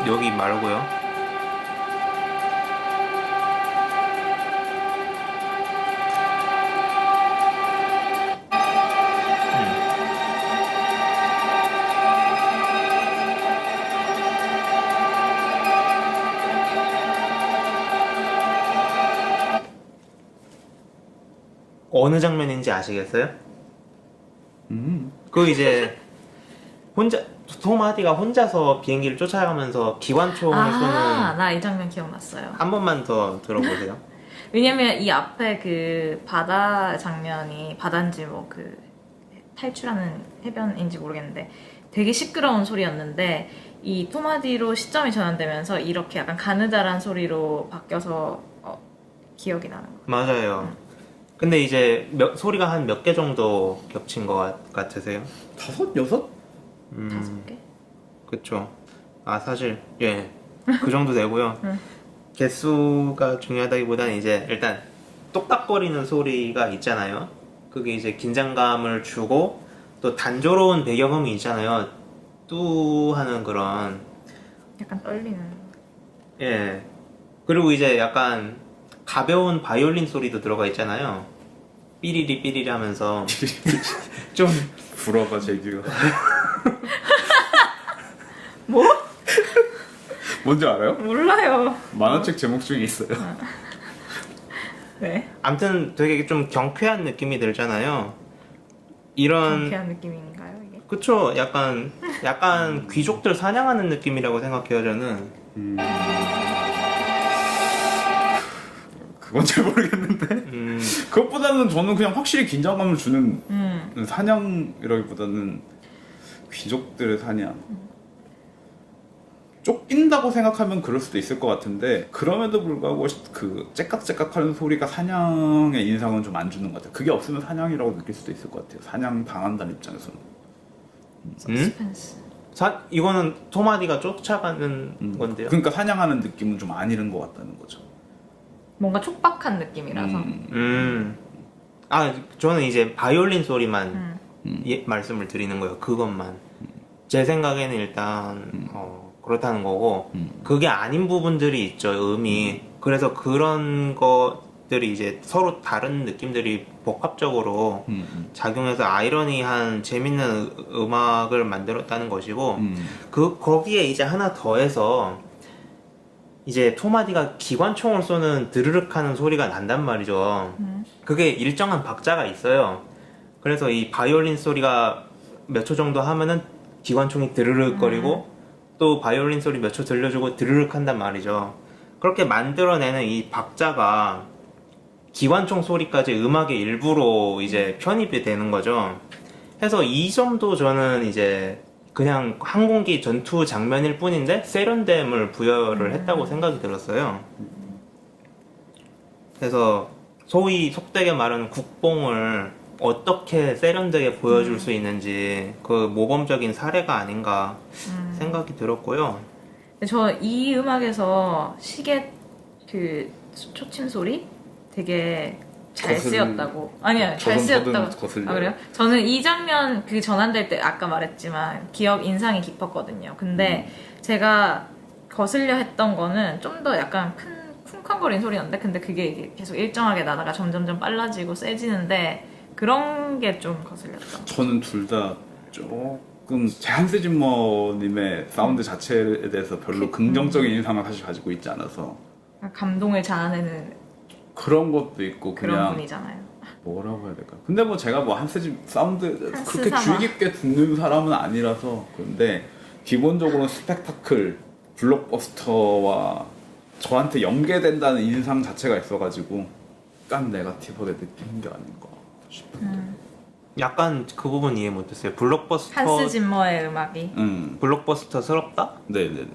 여기 말고요. 어느 장면인지 아시겠어요? 그 이제 톰 하디가 혼자서 비행기를 쫓아가면서 기관총을 쏘는.
나 이 장면 기억났어요.
한 번만 더 들어보세요.
왜냐면 이 앞에 그 바다 장면이, 바다인지 뭐 그 탈출하는 해변인지 모르겠는데 되게 시끄러운 소리였는데, 이 토마디로 시점이 전환되면서 이렇게 약간 가느다란 소리로 바뀌어서 기억이 나는 거예요.
맞아요. 근데 이제 소리가 한 몇 개 정도 겹친 것 같으세요?
5, 6?
5개?
그쵸. 사실 그 정도 되고요. 개수가 중요하다기보다는 이제 일단 똑딱거리는 소리가 있잖아요. 그게 이제 긴장감을 주고, 또 단조로운 배경음이 있잖아요. 뚜 하는 그런.
약간 떨리는.
예. 그리고 이제 약간 가벼운 바이올린 소리도 들어가 있잖아요. 삐리리 삐리리 하면서 좀
불어가 제규.
뭐?
뭔지 알아요?
몰라요.
만화책 제목 중에 있어요.
네.
아무튼 되게 좀 경쾌한 느낌이 들잖아요. 이런.
경쾌한 느낌인가요 이게?
그쵸. 약간 귀족들 사냥하는 느낌이라고 생각해요, 저는.
그건 잘 모르겠는데. 그것보다는 저는 그냥 확실히 긴장감을 주는
음.
사냥이라기보다는 귀족들의 사냥. 쫓긴다고 생각하면 그럴 수도 있을 것 같은데 그럼에도 불구하고 그 째깍째깍하는 소리가 사냥의 인상은 좀 안 주는 것 같아요. 그게 없으면 사냥이라고 느낄 수도 있을 것 같아요. 사냥 당한다는 입장에서는.
서스펜스.
이거는 토마디가 쫓아가는 건데요.
그러니까 사냥하는 느낌은 좀 안 잃은 것 같다는 거죠.
뭔가 촉박한 느낌이라서.
저는 이제 바이올린 소리만 말씀을 드리는 거예요. 그것만. 제 생각에는 일단 그렇다는 거고 그게 아닌 부분들이 있죠. 음이. 그래서 그런 것들이 이제 서로 다른 느낌들이 복합적으로 작용해서 아이러니한 재밌는 음악을 만들었다는 것이고 거기에 이제 하나 더해서 이제 토마디가 기관총을 쏘는 드르륵 하는 소리가 난단 말이죠. 그게 일정한 박자가 있어요. 그래서 이 바이올린 소리가 몇 초 정도 하면은 기관총이 드르륵 거리고 또 바이올린 소리 몇 초 들려주고 드르륵 한단 말이죠. 그렇게 만들어내는 이 박자가 기관총 소리까지 음악의 일부로 이제 편입이 되는 거죠. 해서 이 점도 저는 이제 그냥 항공기 전투 장면일 뿐인데 세련됨을 부여를 했다고 생각이 들었어요. 그래서 소위 속되게 말하는 국뽕을 어떻게 세련되게 보여줄 수 있는지 그 모범적인 사례가 아닌가 생각이 들었고요.
저 이 음악에서 시계 그 초침 소리 되게 잘 쓰였다고. 아니요, 잘 쓰였다고. 아, 그래요? 저는 이 장면 그 전환될 때 아까 말했지만 인상이 깊었거든요. 근데 제가 거슬려 했던 거는 좀 더 약간 쿵쾅거리는 소리였는데 근데 그게 이게 계속 일정하게 나다가 점점점 빨라지고 세지는데 그런 게 좀 거슬렸죠.
저는 둘 다 조금 한스 짐머님의 사운드 자체에 대해서 별로 긍정적인 인상을 사실 가지고 있지 않아서
감동을 자아내는
그런 것도 있고
그런
그냥
분이잖아요.
뭐라고 해야 될까? 근데 뭐 제가 뭐 한스 짐 사운드
한스
그렇게
사마.
주의 깊게 듣는 사람은 아니라서 근데 기본적으로 스펙타클 블록버스터와 저한테 연계된다는 인상 자체가 있어가지고 약간 네거티브하게 느끼는 게 아닌가 싶은데
약간 그 부분 이해 못했어요. 블록버스터
한스 짐머의 음악이
블록버스터스럽다?
네네네.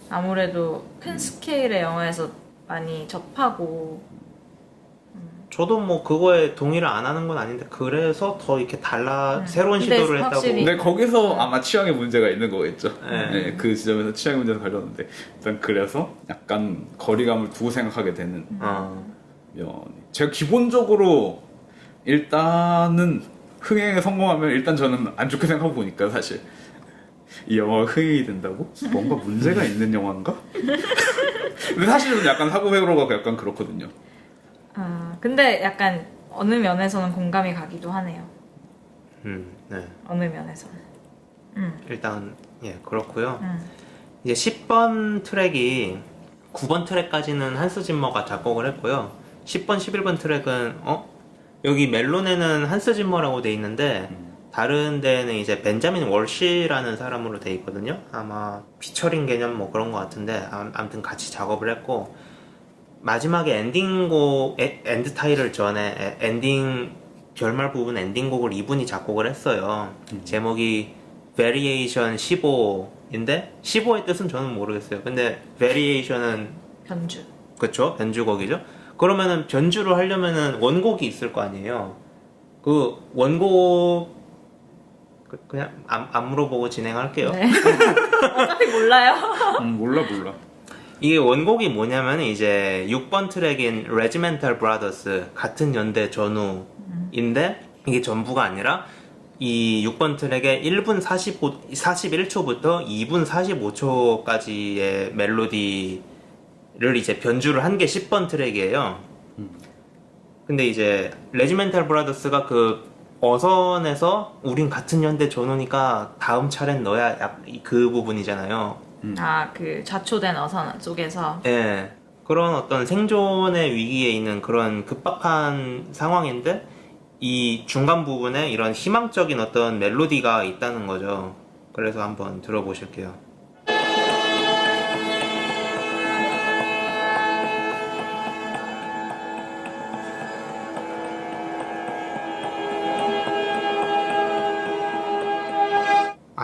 아무래도 큰 스케일의 영화에서 많이 접하고
저도 뭐 그거에 동의를 안 하는 건 아닌데 그래서 더 이렇게 새로운
근데
시도를 했다고.
확실히-
근데 거기서 아마 취향의 문제가 있는 거겠죠.
네.
네, 그 지점에서 취향의 문제가 걸렸는데 일단 그래서 약간 거리감을 두고 생각하게 되는 면이. 제가 기본적으로 일단은 흥행에 성공하면 일단 저는 안 좋게 생각하고 보니까 사실 이 영화가 흥행이 된다고? 뭔가 문제가 있는 영화인가? 근데 사실은 약간 사고 회로가 약간 그렇거든요.
근데 약간 어느 면에서는 공감이 가기도 하네요.
네.
어느 면에서는.
일단 그렇고요. 이제 10번 트랙이 9번 트랙까지는 한스 짐머가 작곡을 했고요. 10번, 11번 트랙은 여기 멜론에는 한스 짐머라고 돼 있는데 다른 데는 이제 벤자민 월시라는 사람으로 돼 있거든요. 아마 피처링 개념 뭐 그런 것 같은데 아무튼 같이 작업을 했고 마지막에 엔드 타이틀 전에 결말 부분 엔딩곡을 이분이 작곡을 했어요. 제목이 Variation 15인데 15의 뜻은 저는 모르겠어요. 근데 Variation은
변주.
그쵸? 변주곡이죠. 그러면은 변주를 하려면은 원곡이 있을 거 아니에요. 그 원곡 그냥 안 물어보고 진행할게요.
네. 어차피 몰라요.
몰라.
이게 원곡이 뭐냐면 이제 6번 트랙인 Regimental Brothers 같은 연대 전후인데 이게 전부가 아니라 이 6번 트랙의 1분 41초부터 2분 45초까지의 멜로디를 이제 변주를 한 게 10번 트랙이에요. 근데 이제 레지멘탈 브라더스가 그 어선에서 우린 같은 연대 전후니까 다음 차례는 너야 그 부분이잖아요.
그 좌초된 어선 속에서.
예. 그런 어떤 생존의 위기에 있는 그런 급박한 상황인데 이 중간 부분에 이런 희망적인 어떤 멜로디가 있다는 거죠. 그래서 한번 들어보실게요.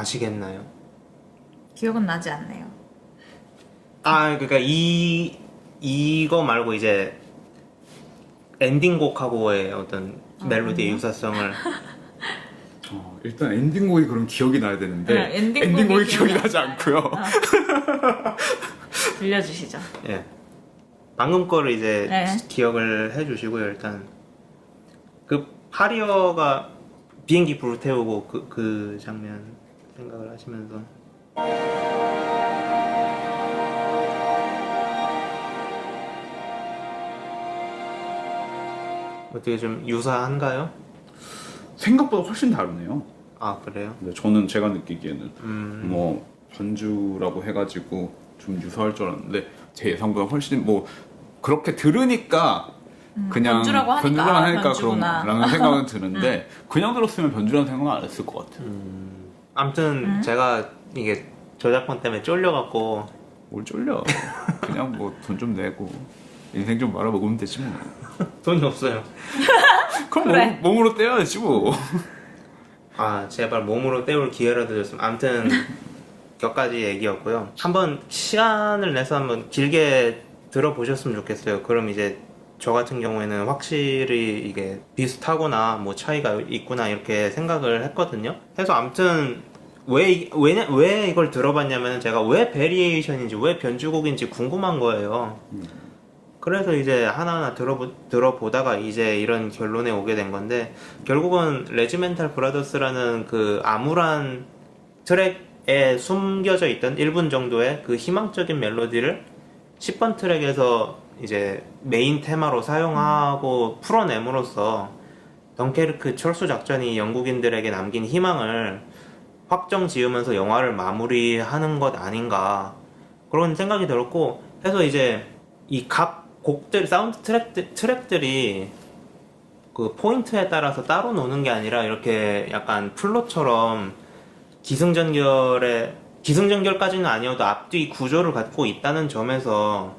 아시겠나요?
기억은 나지 않네요.
아, 그러니까 이거 말고 이제 엔딩곡하고의 어떤 멜로디의 유사성을
일단 엔딩곡이 그럼 기억이 나야 되는데
네,
엔딩곡이 기억이 나지 않고요.
들려주시죠.
예. 방금 거를 이제
네.
기억을 해주시고요. 일단 그 파리어가 비행기 불태우고 그 장면 생각을 하시면서 어떻게 좀 유사한가요?
생각보다 훨씬 다르네요.
아, 그래요?
근데 저는 제가 느끼기에는 뭐 반주라고 해가지고 좀 유사할 줄 알았는데 제 예상보다 훨씬 뭐 그렇게 들으니까 그냥
변주라고 하니까
변주라고 하니까
변주구나.
그런라는 생각은 드는데 그냥 들었으면 변주라는 생각은 안 했을 것 같아요.
아무튼 제가 이게 저작권 때문에 쫄려갖고
뭘 쫄려? 그냥 뭐 돈 좀 내고 인생 좀 말아먹으면 되지 뭐.
돈이 없어요.
그럼
그래.
몸으로 떼야지 뭐.
아, 제발 몸으로 때울 기회라도 줬으면. 아무튼 몇 가지 얘기였고요. 한번 시간을 내서 한번 길게 들어보셨으면 좋겠어요. 그럼 이제 저 같은 경우에는 확실히 이게 비슷하구나, 뭐 차이가 있구나 이렇게 생각을 했거든요. 그래서 아무튼 왜 이걸 들어봤냐면 제가 왜 베리에이션인지 왜 변주곡인지 궁금한 거예요. 그래서 이제 하나하나 들어보다가 이제 이런 결론에 오게 된 건데, 결국은 레지멘탈 브라더스라는 그 암울한 트랙에 숨겨져 있던 1분 정도의 그 희망적인 멜로디를 10번 트랙에서 이제 메인 테마로 사용하고 풀어냄으로써 덩케르크 철수 작전이 영국인들에게 남긴 희망을 확정 지으면서 영화를 마무리하는 것 아닌가 그런 생각이 들었고, 해서 이제 이 각 곡들, 사운드 트랙들이 그 포인트에 따라서 따로 노는 게 아니라 이렇게 약간 플롯처럼 기승전결까지는 아니어도 앞뒤 구조를 갖고 있다는 점에서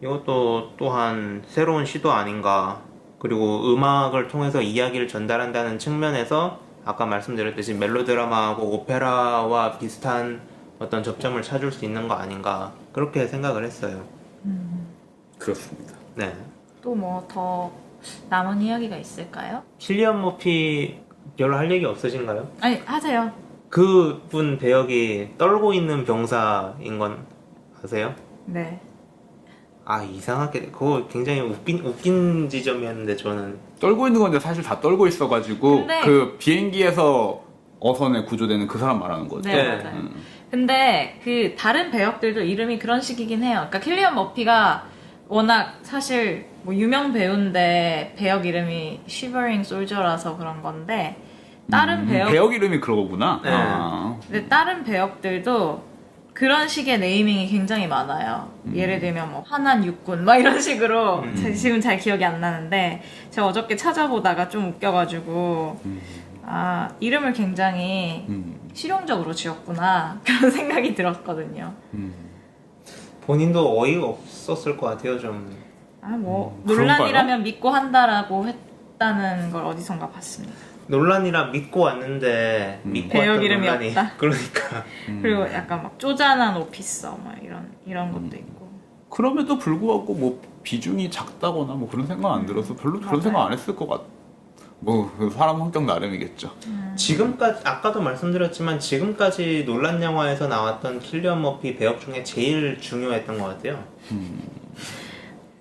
이것도 또한 새로운 시도 아닌가. 그리고 음악을 통해서 이야기를 전달한다는 측면에서 아까 말씀드렸듯이 멜로드라마하고 오페라와 비슷한 어떤 접점을 찾을 수 있는 거 아닌가 그렇게 생각을 했어요.
그렇습니다.
네.
또 뭐 더 남은 이야기가 있을까요?
킬리언 머피 별로 할 얘기 없으신가요?
아니, 하세요.
그분 배역이 떨고 있는 병사인 건 아세요?
네.
아, 이상하게 그거 굉장히 웃긴 지점이었는데 저는
떨고 있는 건데 사실 다 떨고 있어가지고
근데-
그 비행기에서 어선에 구조되는 그 사람 말하는 거죠.
네,
네.
맞아요. 근데 그 다른 배역들도 이름이 그런 식이긴 해요. 그러니까 킬리언 머피가 워낙 사실 뭐 유명 배우인데 배역 이름이 Shivering Soldier라서 그런 건데 다른
배역 이름이 그러구나.
네.
아.
근데 다른 배역들도 그런 식의 네이밍이 굉장히 많아요. 예를 들면 뭐 환한 육군 막 이런 식으로 지금 잘 기억이 안 나는데 제가 어저께 찾아보다가 좀 웃겨가지고 아 이름을 굉장히 실용적으로 지었구나 그런 생각이 들었거든요.
본인도 어이가 없었을 것 같아요. 좀
아 뭐
그런가요?
논란이라면 믿고 한다라고 했다는 걸 어디선가 봤습니다.
논란이라 믿고 왔는데 믿고
배역
왔던
이름이
논란이
없다?
그러니까
그리고 약간 막 쪼잔한 오피서 막 이런 것도 있고.
그럼에도 불구하고 뭐 비중이 작다거나 뭐 그런 생각 안 들어서 별로 그런
맞아요.
생각 안 했을 것 같. 뭐 그 사람 성격 나름이겠죠.
지금까지 아까도 말씀드렸지만 지금까지 논란 영화에서 나왔던 킬리언 머피 배역 중에 제일 중요했던 것 같아요.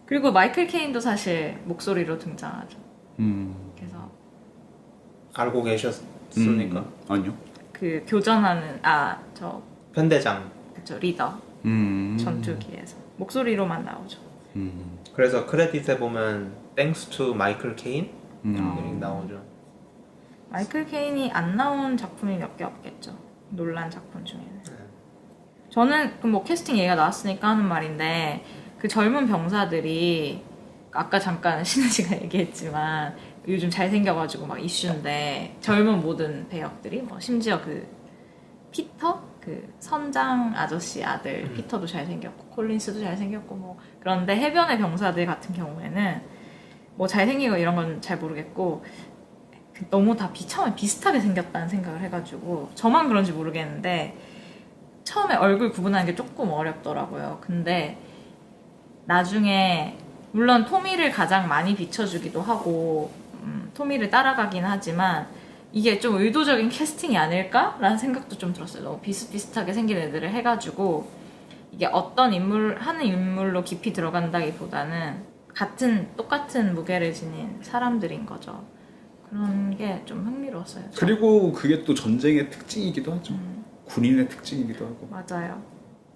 그리고 마이클 케인도 사실 목소리로 등장하죠. 그래서
알고 계셨습니까?
아니요.
그 교전하는 저
편대장.
그쵸 리더 전투기에서 목소리로만 나오죠.
그래서 크레딧에 보면 Thanks to 마이클 케인 이렇게 나오죠.
마이클 케인이 안 나온 작품이 몇 개 없겠죠. 논란 작품 중에는. 저는 그 뭐 캐스팅 얘기가 나왔으니까 하는 말인데 그 젊은 병사들이 아까 잠깐 신은 씨가 얘기했지만 요즘 잘생겨가지고 막 이슈인데 젊은 모든 배역들이 뭐 심지어 그 피터 그 선장 아저씨 아들 피터도 잘생겼고 콜린스도 잘생겼고 뭐 그런데 해변의 병사들 같은 경우에는 뭐 잘생기고 이런 건 잘 모르겠고 너무 다 처음에 비슷하게 생겼다는 생각을 해가지고 저만 그런지 모르겠는데 처음에 얼굴 구분하는 게 조금 어렵더라고요. 근데 나중에 물론 토미를 가장 많이 비춰주기도 하고 토미를 따라가긴 하지만 이게 좀 의도적인 캐스팅이 아닐까라는 생각도 좀 들었어요. 너무 비슷비슷하게 생긴 애들을 해가지고 이게 어떤 하는 인물로 깊이 들어간다기보다는 똑같은 무게를 지닌 사람들인 거죠. 그런 게 좀 흥미로웠어요.
그리고 그게 또 전쟁의 특징이기도 하죠. 군인의 특징이기도 하고.
맞아요.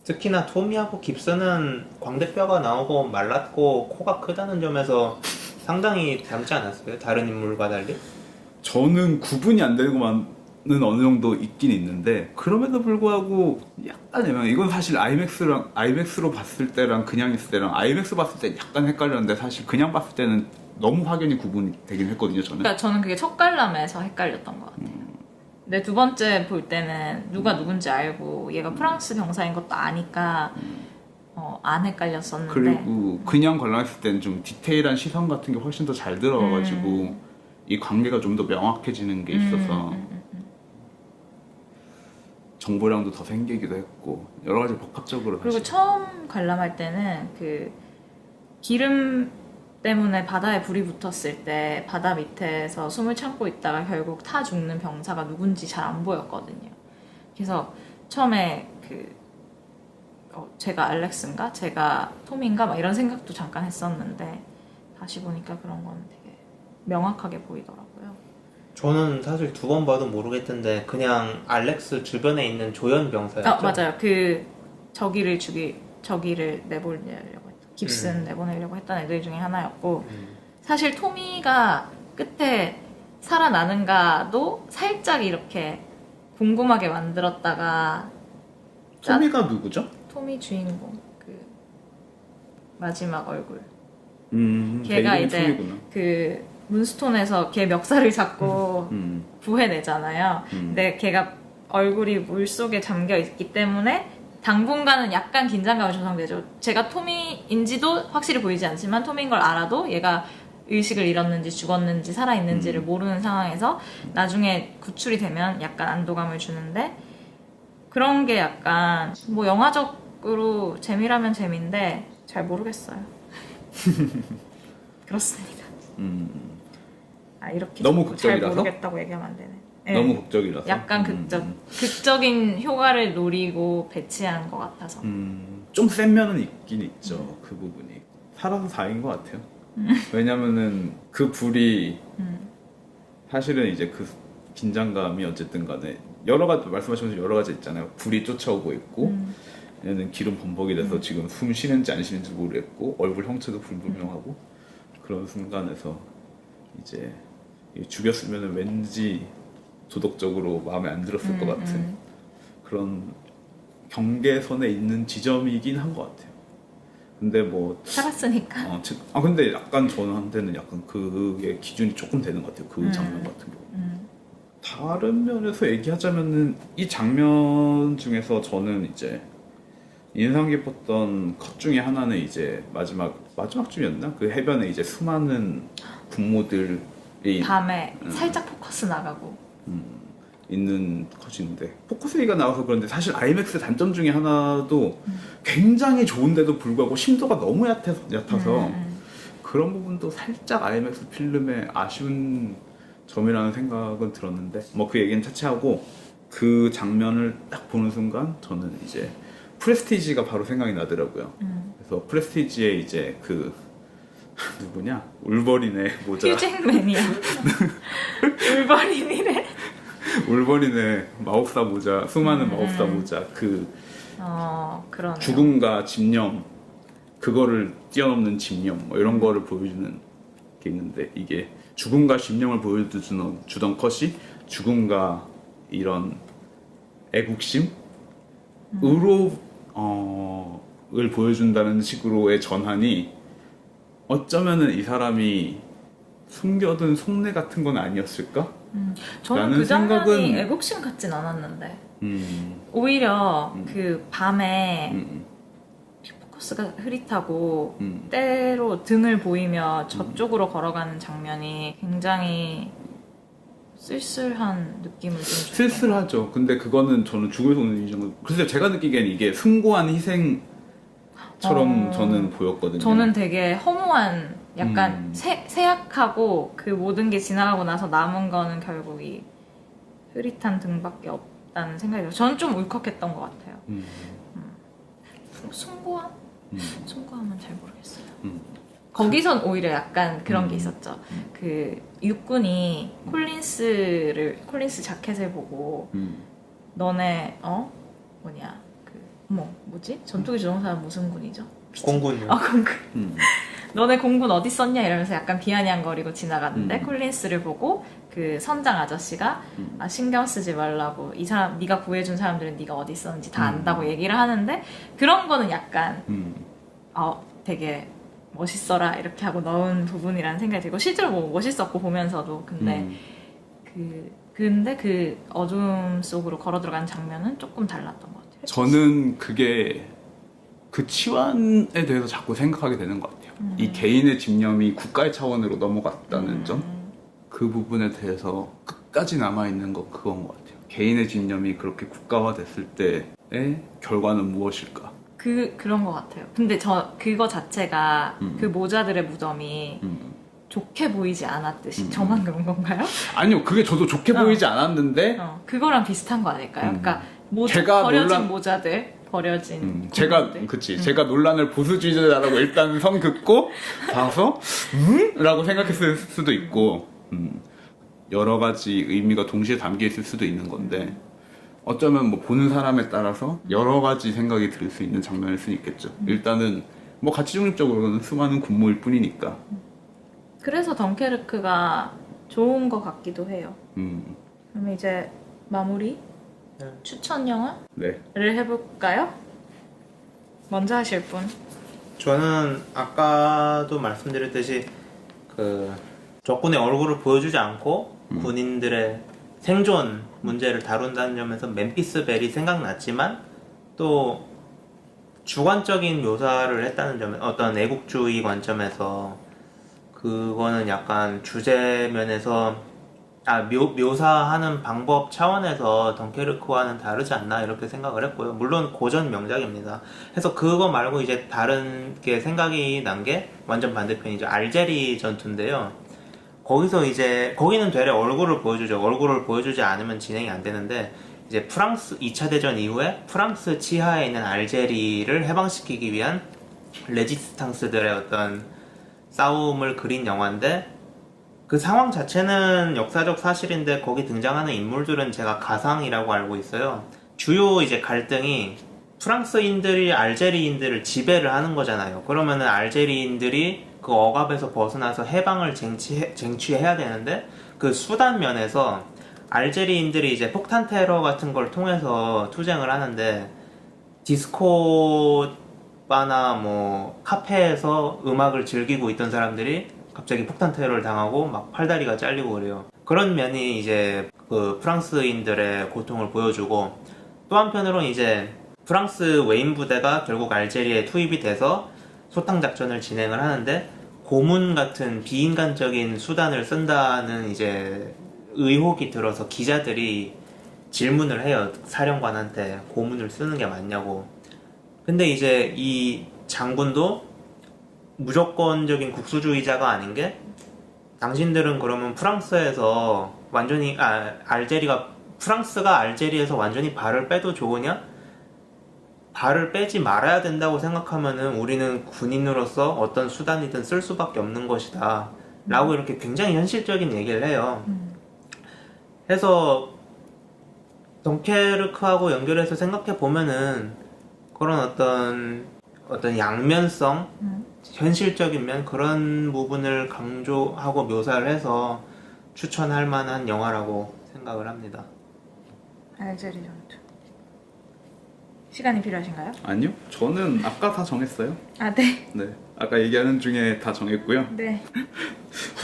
특히나 토미하고 깁슨은 광대뼈가 나오고 말랐고 코가 크다는 점에서 상당히 닮지 않았어요? 다른 인물과 달리?
저는 구분이 안 되고만은 어느 정도 있긴 있는데 그럼에도 불구하고 약간 애매해요. 이건 사실 아이맥스로 봤을 때랑 그냥 있을 때랑 아이맥스 봤을 때 약간 헷갈렸는데 사실 그냥 봤을 때는 너무 확연히 구분이 되긴 했거든요. 저는.
그러니까 저는 그게 첫 관람에서 헷갈렸던 것 같아요. 근데 두 번째 볼 때는 누가 누군지 알고 얘가 프랑스 병사인 것도 아니까 안 헷갈렸었는데
그리고 그냥 관람했을 때는 좀 디테일한 시선 같은 게 훨씬 더 잘 들어가가지고 이 관계가 좀 더 명확해지는 게 있어서 정보량도 더 생기기도 했고 여러 가지 복합적으로
그리고
사실.
처음 관람할 때는 그 기름 때문에 바다에 불이 붙었을 때 바다 밑에서 숨을 참고 있다가 결국 타 죽는 병사가 누군지 잘 안 보였거든요. 그래서 처음에 제가 알렉스인가? 제가 톰인가? 막 이런 생각도 잠깐 했었는데 다시 보니까 그런 건 되게 명확하게 보이더라고요.
저는 사실 두 번 봐도 모르겠던데 그냥 알렉스 주변에 있는 조연 병사였죠?
맞아요. 저기를 내보내려고 깁슨 내보내려고 했던 애들 중에 하나였고 사실 토미가 끝에 살아나는가도 살짝 이렇게 궁금하게 만들었다가
토미가 누구죠?
토미 주인공 마지막 얼굴
걔가
걔가 이제 그 문스톤에서 걔 멱살을 잡고 구해내잖아요. 근데 걔가 얼굴이 물속에 잠겨 있기 때문에 당분간은 약간 긴장감이 조성되죠. 제가 토미인지도 확실히 보이지 않지만 토미인 걸 알아도 얘가 의식을 잃었는지 죽었는지 살아있는지를 모르는 상황에서 나중에 구출이 되면 약간 안도감을 주는데 그런 게 약간 뭐 영화적으로 재미라면 재미인데 잘 모르겠어요. 그렇습니다. 이렇게
너무
잘
극적이라서?
모르겠다고 얘기하면 안 되네. 네.
너무 극적이라서
약간 극적인 효과를 노리고 배치한 것 같아서.
좀 센 면은 있긴 있죠. 그 부분이 살아서 다행인 것 같아요. 왜냐면은 그 불이 사실은 이제 그 긴장감이 어쨌든 간에 여러 가지 말씀하신 것처럼 여러 가지 있잖아요. 불이 쫓아오고 있고 얘는 기름 범벅이 돼서 지금 숨 쉬는지 안 쉬는지 모르겠고 얼굴 형체도 불분명하고 그런 순간에서 이제 죽였으면 왠지 도덕적으로 마음에 안 들었을 것 같은 그런 경계선에 있는 지점이긴 한 것 같아요. 근데 뭐
살았으니까.
근데 약간 저한테는 약간 그게 기준이 조금 되는 것 같아요. 그 장면 같은 경우. 다른 면에서 얘기하자면은 이 장면 중에서 저는 이제 인상 깊었던 컷 중에 하나는 이제 마지막쯤이었나? 그 해변에 이제 수많은 군모들이
밤에 살짝 포커스 나가고
있는 컷인데 포커스가 나와서 그런데 사실 아이맥스 단점 중에 하나도 굉장히 좋은데도 불구하고 심도가 너무 얕아서 그런 부분도 살짝 아이맥스 필름의 아쉬운 점이라는 생각은 들었는데 뭐 그 얘기는 차치하고 그 장면을 딱 보는 순간 저는 이제 프레스티지가 바로 생각이 나더라고요. 그래서 프레스티지에 이제 그 누구냐? 울버린의 모자.
휴잭맨이야. 울버린이래.
울버린의 마법사 모자, 수많은 마법사 모자,
그러네요.
죽음과 집념, 그거를 뛰어넘는 집념, 뭐 이런 거를 보여주는 게 있는데 이게 죽음과 집념을 보여주던 컷이 죽음과 이런 애국심으로 을 보여준다는 식으로의 전환이 어쩌면은 이 사람이 숨겨둔 속내 같은 건 아니었을까?
저는 그 장면이 애국심 같진 않았는데 오히려 그 밤에 포커스가 흐릿하고 때로 등을 보이며 저쪽으로 걸어가는 장면이 굉장히 쓸쓸한 느낌을 좀 줬던
쓸쓸하죠. 근데 그거는 저는 죽을 수 없는 이유는 글쎄 제가 느끼기엔 이게 숭고한 희생처럼 저는 보였거든요.
저는 되게 허무한 약간
음.
세약하고 그 모든 게 지나가고 나서 남은 거는 결국 이 흐릿한 등밖에 없다는 생각이 들어요. 저는 좀 울컥했던 것 같아요. 숭고함? 숭고함은 잘 모르겠어요. 거기선 오히려 약간 그런 게 있었죠. 그 육군이 콜린스 자켓을 보고 너네 뭐냐 뭐지? 전투기 조종사는 무슨 군이죠?
공군요.
공군. 너네 공군 어디 썼냐 이러면서 약간 비아냥거리고 지나갔는데 콜린스를 보고 그 선장 아저씨가 신경 쓰지 말라고 이 사람 네가 구해준 사람들은 네가 어디 있었는지 다 안다고 얘기를 하는데 그런 거는 약간 되게 멋있어라 이렇게 하고 넣은 부분이라는 생각이 들고 실제로 뭐 멋있었고 보면서도 근데 근데 그 어둠 속으로 걸어 들어가는 장면은 조금 달랐던 것 같아요.
저는 그게 그 치환에 대해서 자꾸 생각하게 되는 것 같아요. 이 개인의 집념이 국가의 차원으로 넘어갔다는 점, 그 부분에 대해서 끝까지 남아있는 거 그건 것 같아요. 개인의 집념이 그렇게 국가화됐을 때의 결과는 무엇일까?
그런 것 같아요. 근데 그거 자체가 그 모자들의 무덤이 좋게 보이지 않았듯이 저만 그런 건가요?
아니요, 그게 저도 좋게 보이지 않았는데
그거랑 비슷한 거 아닐까요? 그러니까
제가
버려진 모자들 버려진
제가 논란을 보수주의자라고 일단 선 긋고 봐서 라고 생각했을 수도 있고 여러 가지 의미가 동시에 담겨 있을 수도 있는 건데 어쩌면 뭐 보는 사람에 따라서 여러 가지 생각이 들 수 있는 장면일 수 있겠죠. 일단은 뭐 가치 중립적으로는 수많은 군무일 뿐이니까.
그래서 덩케르크가 좋은 것 같기도 해요. 그럼 이제 마무리 추천 영화를
네.
해볼까요? 먼저 하실 분.
저는 아까도 말씀드렸듯이 그 적군의 얼굴을 보여주지 않고 군인들의 생존 문제를 다룬다는 점에서 멤피스 벨이 생각났지만 또 주관적인 묘사를 했다는 점에 어떤 애국주의 관점에서 그거는 약간 주제 면에서 묘사하는 방법 차원에서 덩케르크와는 다르지 않나 이렇게 생각을 했고요. 물론 고전 명작입니다. 그래서 그거 말고 이제 다른 게 생각이 난 게 완전 반대편이죠. 알제리 전투인데요. 거기서 이제 거기는 되레 얼굴을 보여주죠. 얼굴을 보여주지 않으면 진행이 안 되는데 이제 프랑스 2차 대전 이후에 프랑스 치하에 있는 알제리를 해방시키기 위한 레지스탕스들의 어떤 싸움을 그린 영화인데 그 상황 자체는 역사적 사실인데 거기 등장하는 인물들은 제가 가상이라고 알고 있어요. 주요 이제 갈등이 프랑스인들이 알제리인들을 지배를 하는 거잖아요. 그러면은 알제리인들이 그 억압에서 벗어나서 해방을 쟁취해야 되는데 그 수단 면에서 알제리인들이 이제 폭탄 테러 같은 걸 통해서 투쟁을 하는데 디스코바나 뭐 카페에서 음악을 즐기고 있던 사람들이 갑자기 폭탄 테러를 당하고 막 팔다리가 잘리고 그래요. 그런 면이 이제 그 프랑스인들의 고통을 보여주고 또 한편으로는 이제 프랑스 외인 부대가 결국 알제리에 투입이 돼서 소탕 작전을 진행을 하는데 고문 같은 비인간적인 수단을 쓴다는 이제 의혹이 들어서 기자들이 질문을 해요. 사령관한테 고문을 쓰는 게 맞냐고. 근데 이제 이 장군도 무조건적인 국수주의자가 아닌 게 당신들은 그러면 프랑스에서 완전히 프랑스가 알제리에서 완전히 발을 빼도 좋으냐? 발을 빼지 말아야 된다고 생각하면은 우리는 군인으로서 어떤 수단이든 쓸 수밖에 없는 것이다 라고 이렇게 굉장히 현실적인 얘기를 해요. 해서 덩케르크하고 연결해서 생각해 보면은 그런 어떤 양면성, 현실적인 면 그런 부분을 강조하고 묘사를 해서 추천할 만한 영화라고 생각을 합니다.
알제리 전투. 시간이 필요하신가요?
아니요, 저는 아까 다 정했어요.
네.
네, 아까 얘기하는 중에 다 정했고요.
네.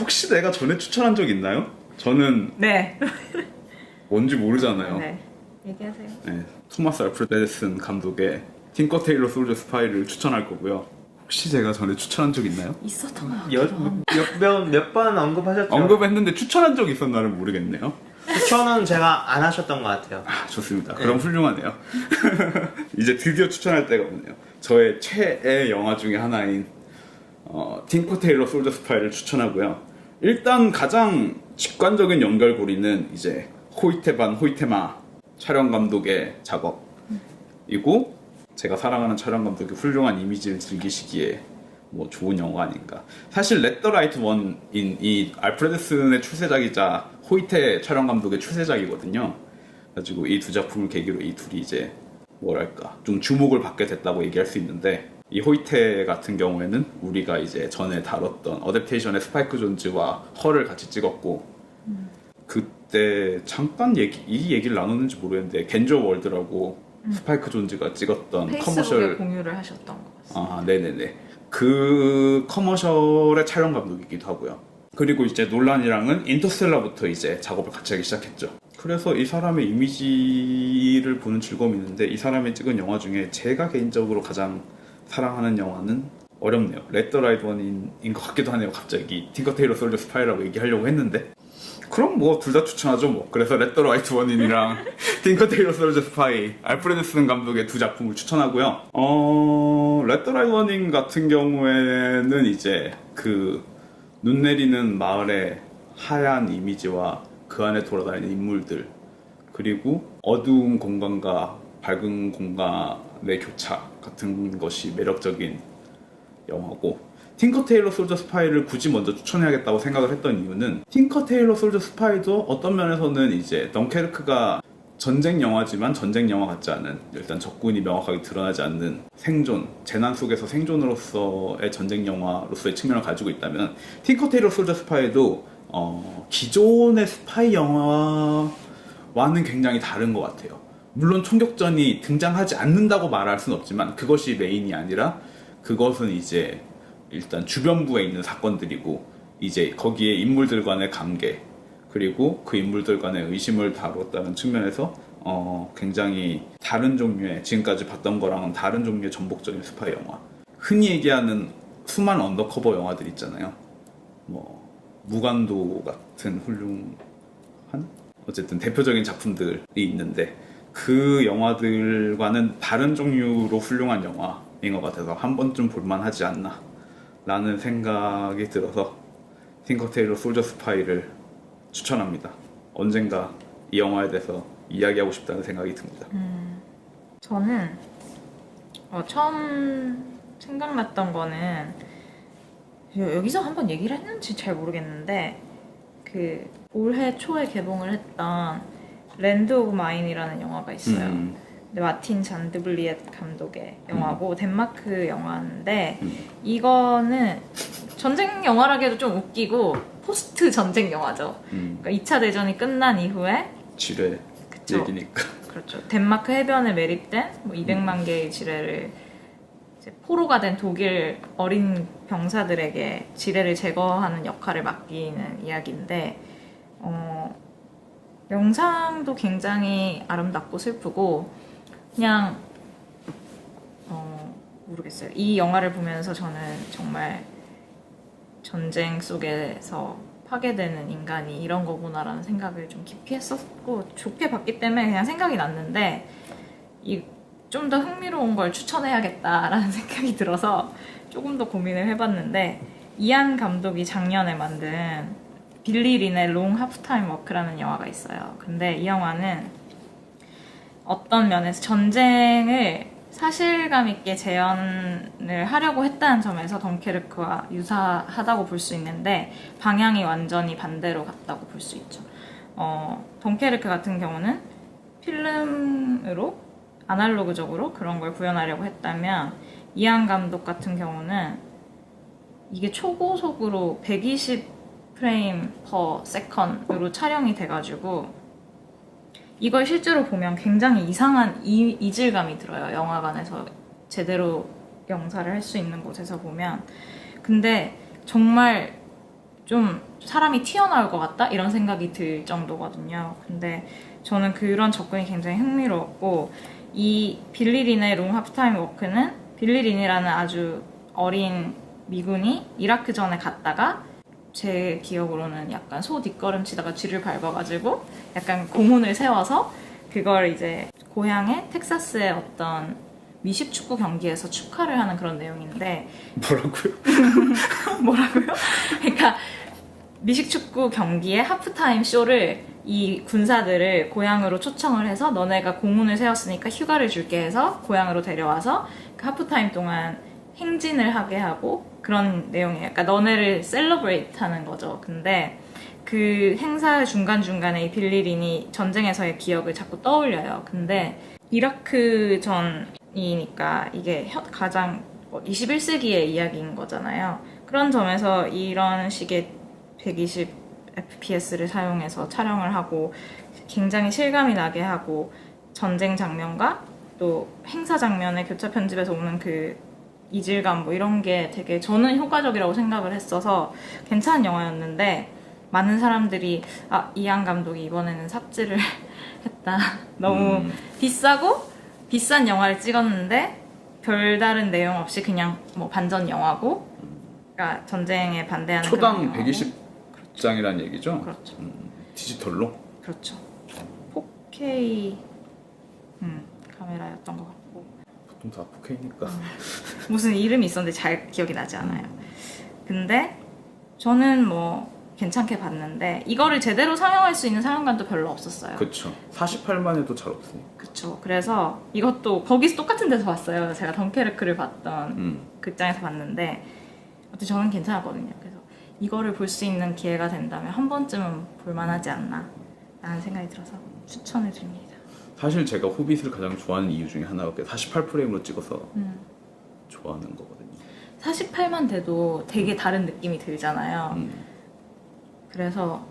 혹시 내가 전에 추천한 적 있나요? 저는
네.
뭔지 모르잖아요.
네. 얘기하세요.
네, 토마스 알프레드 에디슨 감독의 틴커 테일러 솔저 스파이를 추천할 거고요. 혹시 제가 전에 추천한 적 있나요?
있었던 것 같기도 하고.
몇 번 언급하셨죠?
언급했는데 추천한 적 있었나를 모르겠네요.
추천은 제가 안 하셨던 것 같아요.
아, 좋습니다. 그럼 훌륭하네요. 이제 드디어 추천할 때가 오네요. 저의 최애 영화 중에 하나인 팅커 테일러 솔저 스파이를 추천하고요. 일단 가장 직관적인 연결고리는 이제 호이테 반 호이테마 촬영 감독의 작업이고, 제가 사랑하는 촬영 감독의 훌륭한 이미지를 즐기시기에 뭐 좋은 영화 아닌가. 사실 렛 더 라이트 원인 이 알프레드슨의 출세작이자 호이테 촬영 감독의 출세작이거든요. 가지고 이 두 작품을 계기로 이 둘이 이제 뭐랄까 좀 주목을 받게 됐다고 얘기할 수 있는데, 이 호이테 같은 경우에는 우리가 이제 전에 다뤘던 어댑테이션의 스파이크 존즈와 헐을 같이 찍었고, 그때 잠깐 이 얘기를 나눴는지 모르겠는데 겐저 월드라고 스파이크 존즈가 찍었던
페이스북에
커머셜
공유를 하셨던 것 같습니다.
아, 네네네. 그 커머셜의 촬영 감독이기도 하고요. 그리고 이제 논란이랑은 인터스텔라부터 이제 작업을 같이 하기 시작했죠. 그래서 이 사람의 이미지를 보는 즐거움이 있는데, 이 사람이 찍은 영화 중에 제가 개인적으로 가장 사랑하는 영화는 어렵네요. 렛 더 라이트 원인 것 같기도 하네요. 갑자기 팅커 테일러 솔저 스파이라고 얘기하려고 했는데, 그럼 뭐 둘 다 추천하죠 뭐. 그래서 렛 더 라이트 원인이랑 팅커 테일러 솔저 스파이, 알프레드슨 감독의 두 작품을 추천하고요. 렛 더 라이트 원인 같은 경우에는 이제 그 눈 내리는 마을의 하얀 이미지와 그 안에 돌아다니는 인물들, 그리고 어두운 공간과 밝은 공간의 교차 같은 것이 매력적인 영화고, 팅커 테일러 솔저 스파이를 굳이 먼저 추천해야겠다고 생각을 했던 이유는, 팅커 테일러 솔저 스파이도 어떤 면에서는 이제 덩케르크가 전쟁 영화지만 전쟁 영화 같지 않은, 일단 적군이 명확하게 드러나지 않는 생존, 재난 속에서 생존으로서의 전쟁 영화로서의 측면을 가지고 있다면, 팅커 테일러 솔저 스파이도 기존의 스파이 영화와는 굉장히 다른 것 같아요. 물론 총격전이 등장하지 않는다고 말할 수는 없지만 그것이 메인이 아니라, 그것은 이제 일단 주변부에 있는 사건들이고, 이제 거기에 인물들 간의 관계, 그리고 그 인물들 간의 의심을 다뤘다는 측면에서 굉장히 다른 종류의, 지금까지 봤던 거랑은 다른 종류의 전복적인 스파이 영화. 흔히 얘기하는 수많은 언더커버 영화들 있잖아요. 뭐 무간도 같은 훌륭한 어쨌든 대표적인 작품들이 있는데, 그 영화들과는 다른 종류로 훌륭한 영화인 것 같아서 한 번쯤 볼만하지 않나 라는 생각이 들어서 팅커 테일러 솔저 스파이를 추천합니다. 언젠가 이 영화에 대해서 이야기하고 싶다는 생각이 듭니다.
저는 처음 생각났던 거는, 여기서 한번 얘기를 했는지 잘 모르겠는데, 그 올해 초에 개봉을 했던 랜드 오브 마인이라는 영화가 있어요. 근데 마틴 잔드블리엣 감독의 영화고 덴마크 영화인데, 이거는 전쟁 영화라기에도 좀 웃기고 포스트 전쟁 영화죠. 그러니까 2차 대전이 끝난 이후에
지뢰
그쵸.
얘기니까.
그렇죠. 덴마크 해변에 매립된 뭐 200만 개의 지뢰를 이제 포로가 된 독일 어린 병사들에게 지뢰를 제거하는 역할을 맡기는 이야기인데, 영상도 굉장히 아름답고 슬프고, 그냥 모르겠어요. 이 영화를 보면서 저는 정말 전쟁 속에서 파괴되는 인간이 이런 거구나라는 생각을 좀 깊이 했었고, 좋게 봤기 때문에 그냥 생각이 났는데, 좀 더 흥미로운 걸 추천해야겠다라는 생각이 들어서 조금 더 고민을 해봤는데, 이안 감독이 작년에 만든 빌리 린의 롱 하프타임 워크라는 영화가 있어요. 근데 이 영화는 어떤 면에서 전쟁을 사실감 있게 재현을 하려고 했다는 점에서 덩케르크와 유사하다고 볼 수 있는데, 방향이 완전히 반대로 갔다고 볼 수 있죠. 덩케르크 같은 경우는 필름으로 아날로그적으로 그런 걸 구현하려고 했다면, 이안 감독 같은 경우는 이게 초고속으로 120프레임 per second으로 촬영이 돼가지고, 이걸 실제로 보면 굉장히 이상한 이질감이 들어요. 영화관에서 제대로 영사를 할 수 있는 곳에서 보면. 근데 정말 좀 사람이 튀어나올 것 같다? 이런 생각이 들 정도거든요. 근데 저는 그런 접근이 굉장히 흥미로웠고, 이 빌리 린의 롱 하프타임 워크는 빌리 린이라는 아주 어린 미군이 이라크전에 갔다가 제 기억으로는 약간 소 뒷걸음치다가 쥐를 밟아가지고 약간 공훈을 세워서 그걸 이제 고향의 텍사스의 어떤 미식 축구 경기에서 축하를 하는 그런 내용인데
뭐라고요?
뭐라고요? 그러니까 미식 축구 경기의 하프타임 쇼를 이 군사들을 고향으로 초청을 해서 너네가 공훈을 세웠으니까 휴가를 줄게 해서 고향으로 데려와서 그 하프타임 동안 행진을 하게 하고 그런 내용이에요. 그러니까 너네를 셀러브레이트 하는 거죠. 근데 그 행사 중간중간에 이 빌리 린이 전쟁에서의 기억을 자꾸 떠올려요. 근데 이라크 전이니까 이게 가장 21세기의 이야기인 거잖아요. 그런 점에서 이런 식의 120 FPS를 사용해서 촬영을 하고 굉장히 실감이 나게 하고 전쟁 장면과 또 행사 장면의 교차 편집에서 오는 그 이질감 뭐 이런 게 되게 저는 효과적이라고 생각을 했어서 괜찮은 영화였는데 많은 사람들이 이안 감독이 이번에는 삽질을 했다. 너무 비싸고 비싼 영화를 찍었는데 별다른 내용 없이 그냥 뭐 반전 영화고 그러니까 전쟁에 반대하는
초당
그런
120장이란 얘기죠?
그렇죠.
디지털로?
그렇죠. 4K 카메라였던 것 같고
보통 다 4K니까.
무슨 이름이 있었는데 잘 기억이 나지 않아요. 근데 저는 뭐 괜찮게 봤는데 이거를 제대로 상영할 수 있는 상영관도 별로 없었어요.
그쵸. 48만 해도 잘 없으니까.
그쵸. 그래서 이것도 거기서 똑같은 데서 봤어요. 제가 덩케르크를 봤던 극장에서 봤는데 어쨌든 저는 괜찮았거든요. 그래서 이거를 볼 수 있는 기회가 된다면 한 번쯤은 볼만하지 않나 라는 생각이 들어서 추천을 드립니다.
사실 제가 호빗을 가장 좋아하는 이유 중에 하나가 48프레임으로 찍어서 좋아하는 거거든요.
48만 돼도 되게 다른 느낌이 들잖아요. 그래서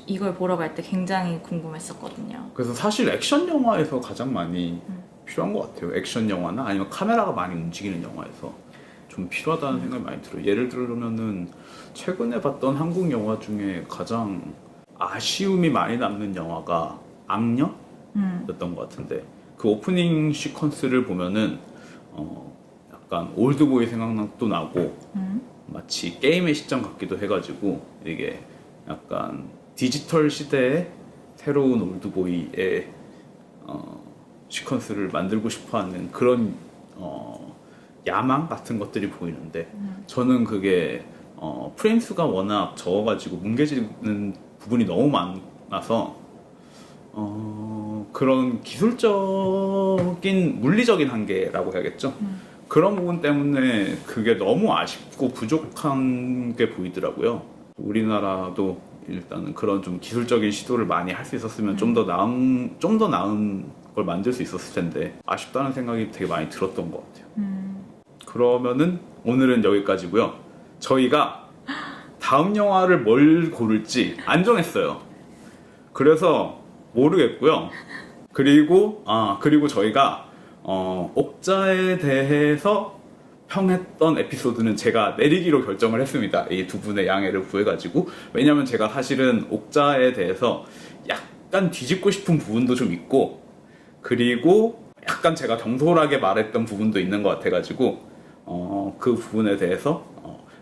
이걸 보러 갈 때 굉장히 궁금했었거든요.
그래서 사실 액션 영화에서 가장 많이 필요한 것 같아요. 액션 영화나 아니면 카메라가 많이 움직이는 영화에서 좀 필요하다는 생각이 많이 들어요. 예를 들면은 최근에 봤던 한국 영화 중에 가장 아쉬움이 많이 남는 영화가 악녀였던 것 같은데 그 오프닝 시퀀스를 보면은 약간 올드보이 생각도 나고 마치 게임의 시점 같기도 해가지고 이게 약간 디지털 시대의 새로운 올드보이의 시퀀스를 만들고 싶어하는 그런 야망 같은 것들이 보이는데 저는 그게 프레임 수가 워낙 적어가지고 뭉개지는 부분이 너무 많아서 그런 기술적인 물리적인 한계라고 해야겠죠. 그런 부분 때문에 그게 너무 아쉽고 부족한 게 보이더라고요. 우리나라도 일단은 그런 좀 기술적인 시도를 많이 할 수 있었으면 좀 더 나은 걸 만들 수 있었을 텐데 아쉽다는 생각이 되게 많이 들었던 것 같아요. 그러면은 오늘은 여기까지고요. 저희가 다음 영화를 뭘 고를지 안 정했어요. 그래서 모르겠고요. 그리고 저희가 옥자에 대해서 평했던 에피소드는 제가 내리기로 결정을 했습니다. 이 두 분의 양해를 구해가지고. 왜냐면 제가 사실은 옥자에 대해서 약간 뒤집고 싶은 부분도 좀 있고 그리고 약간 제가 경솔하게 말했던 부분도 있는 것 같아가지고 그 부분에 대해서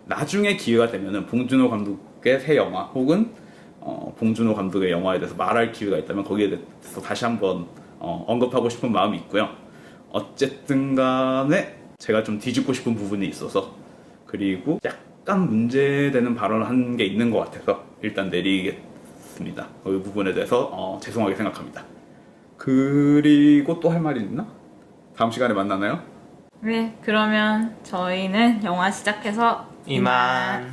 나중에 기회가 되면은 봉준호 감독의 새 영화 혹은 봉준호 감독의 영화에 대해서 말할 기회가 있다면 거기에 대해서 다시 한번 언급하고 싶은 마음이 있고요. 어쨌든 간에 제가 좀 뒤집고 싶은 부분이 있어서 그리고 약간 문제되는 발언을 한 게 있는 것 같아서 일단 내리겠습니다. 그 부분에 대해서 죄송하게 생각합니다. 그리고 또 할 말이 있나? 다음 시간에 만나나요?
네, 그러면 저희는 영화 시작해서
이만.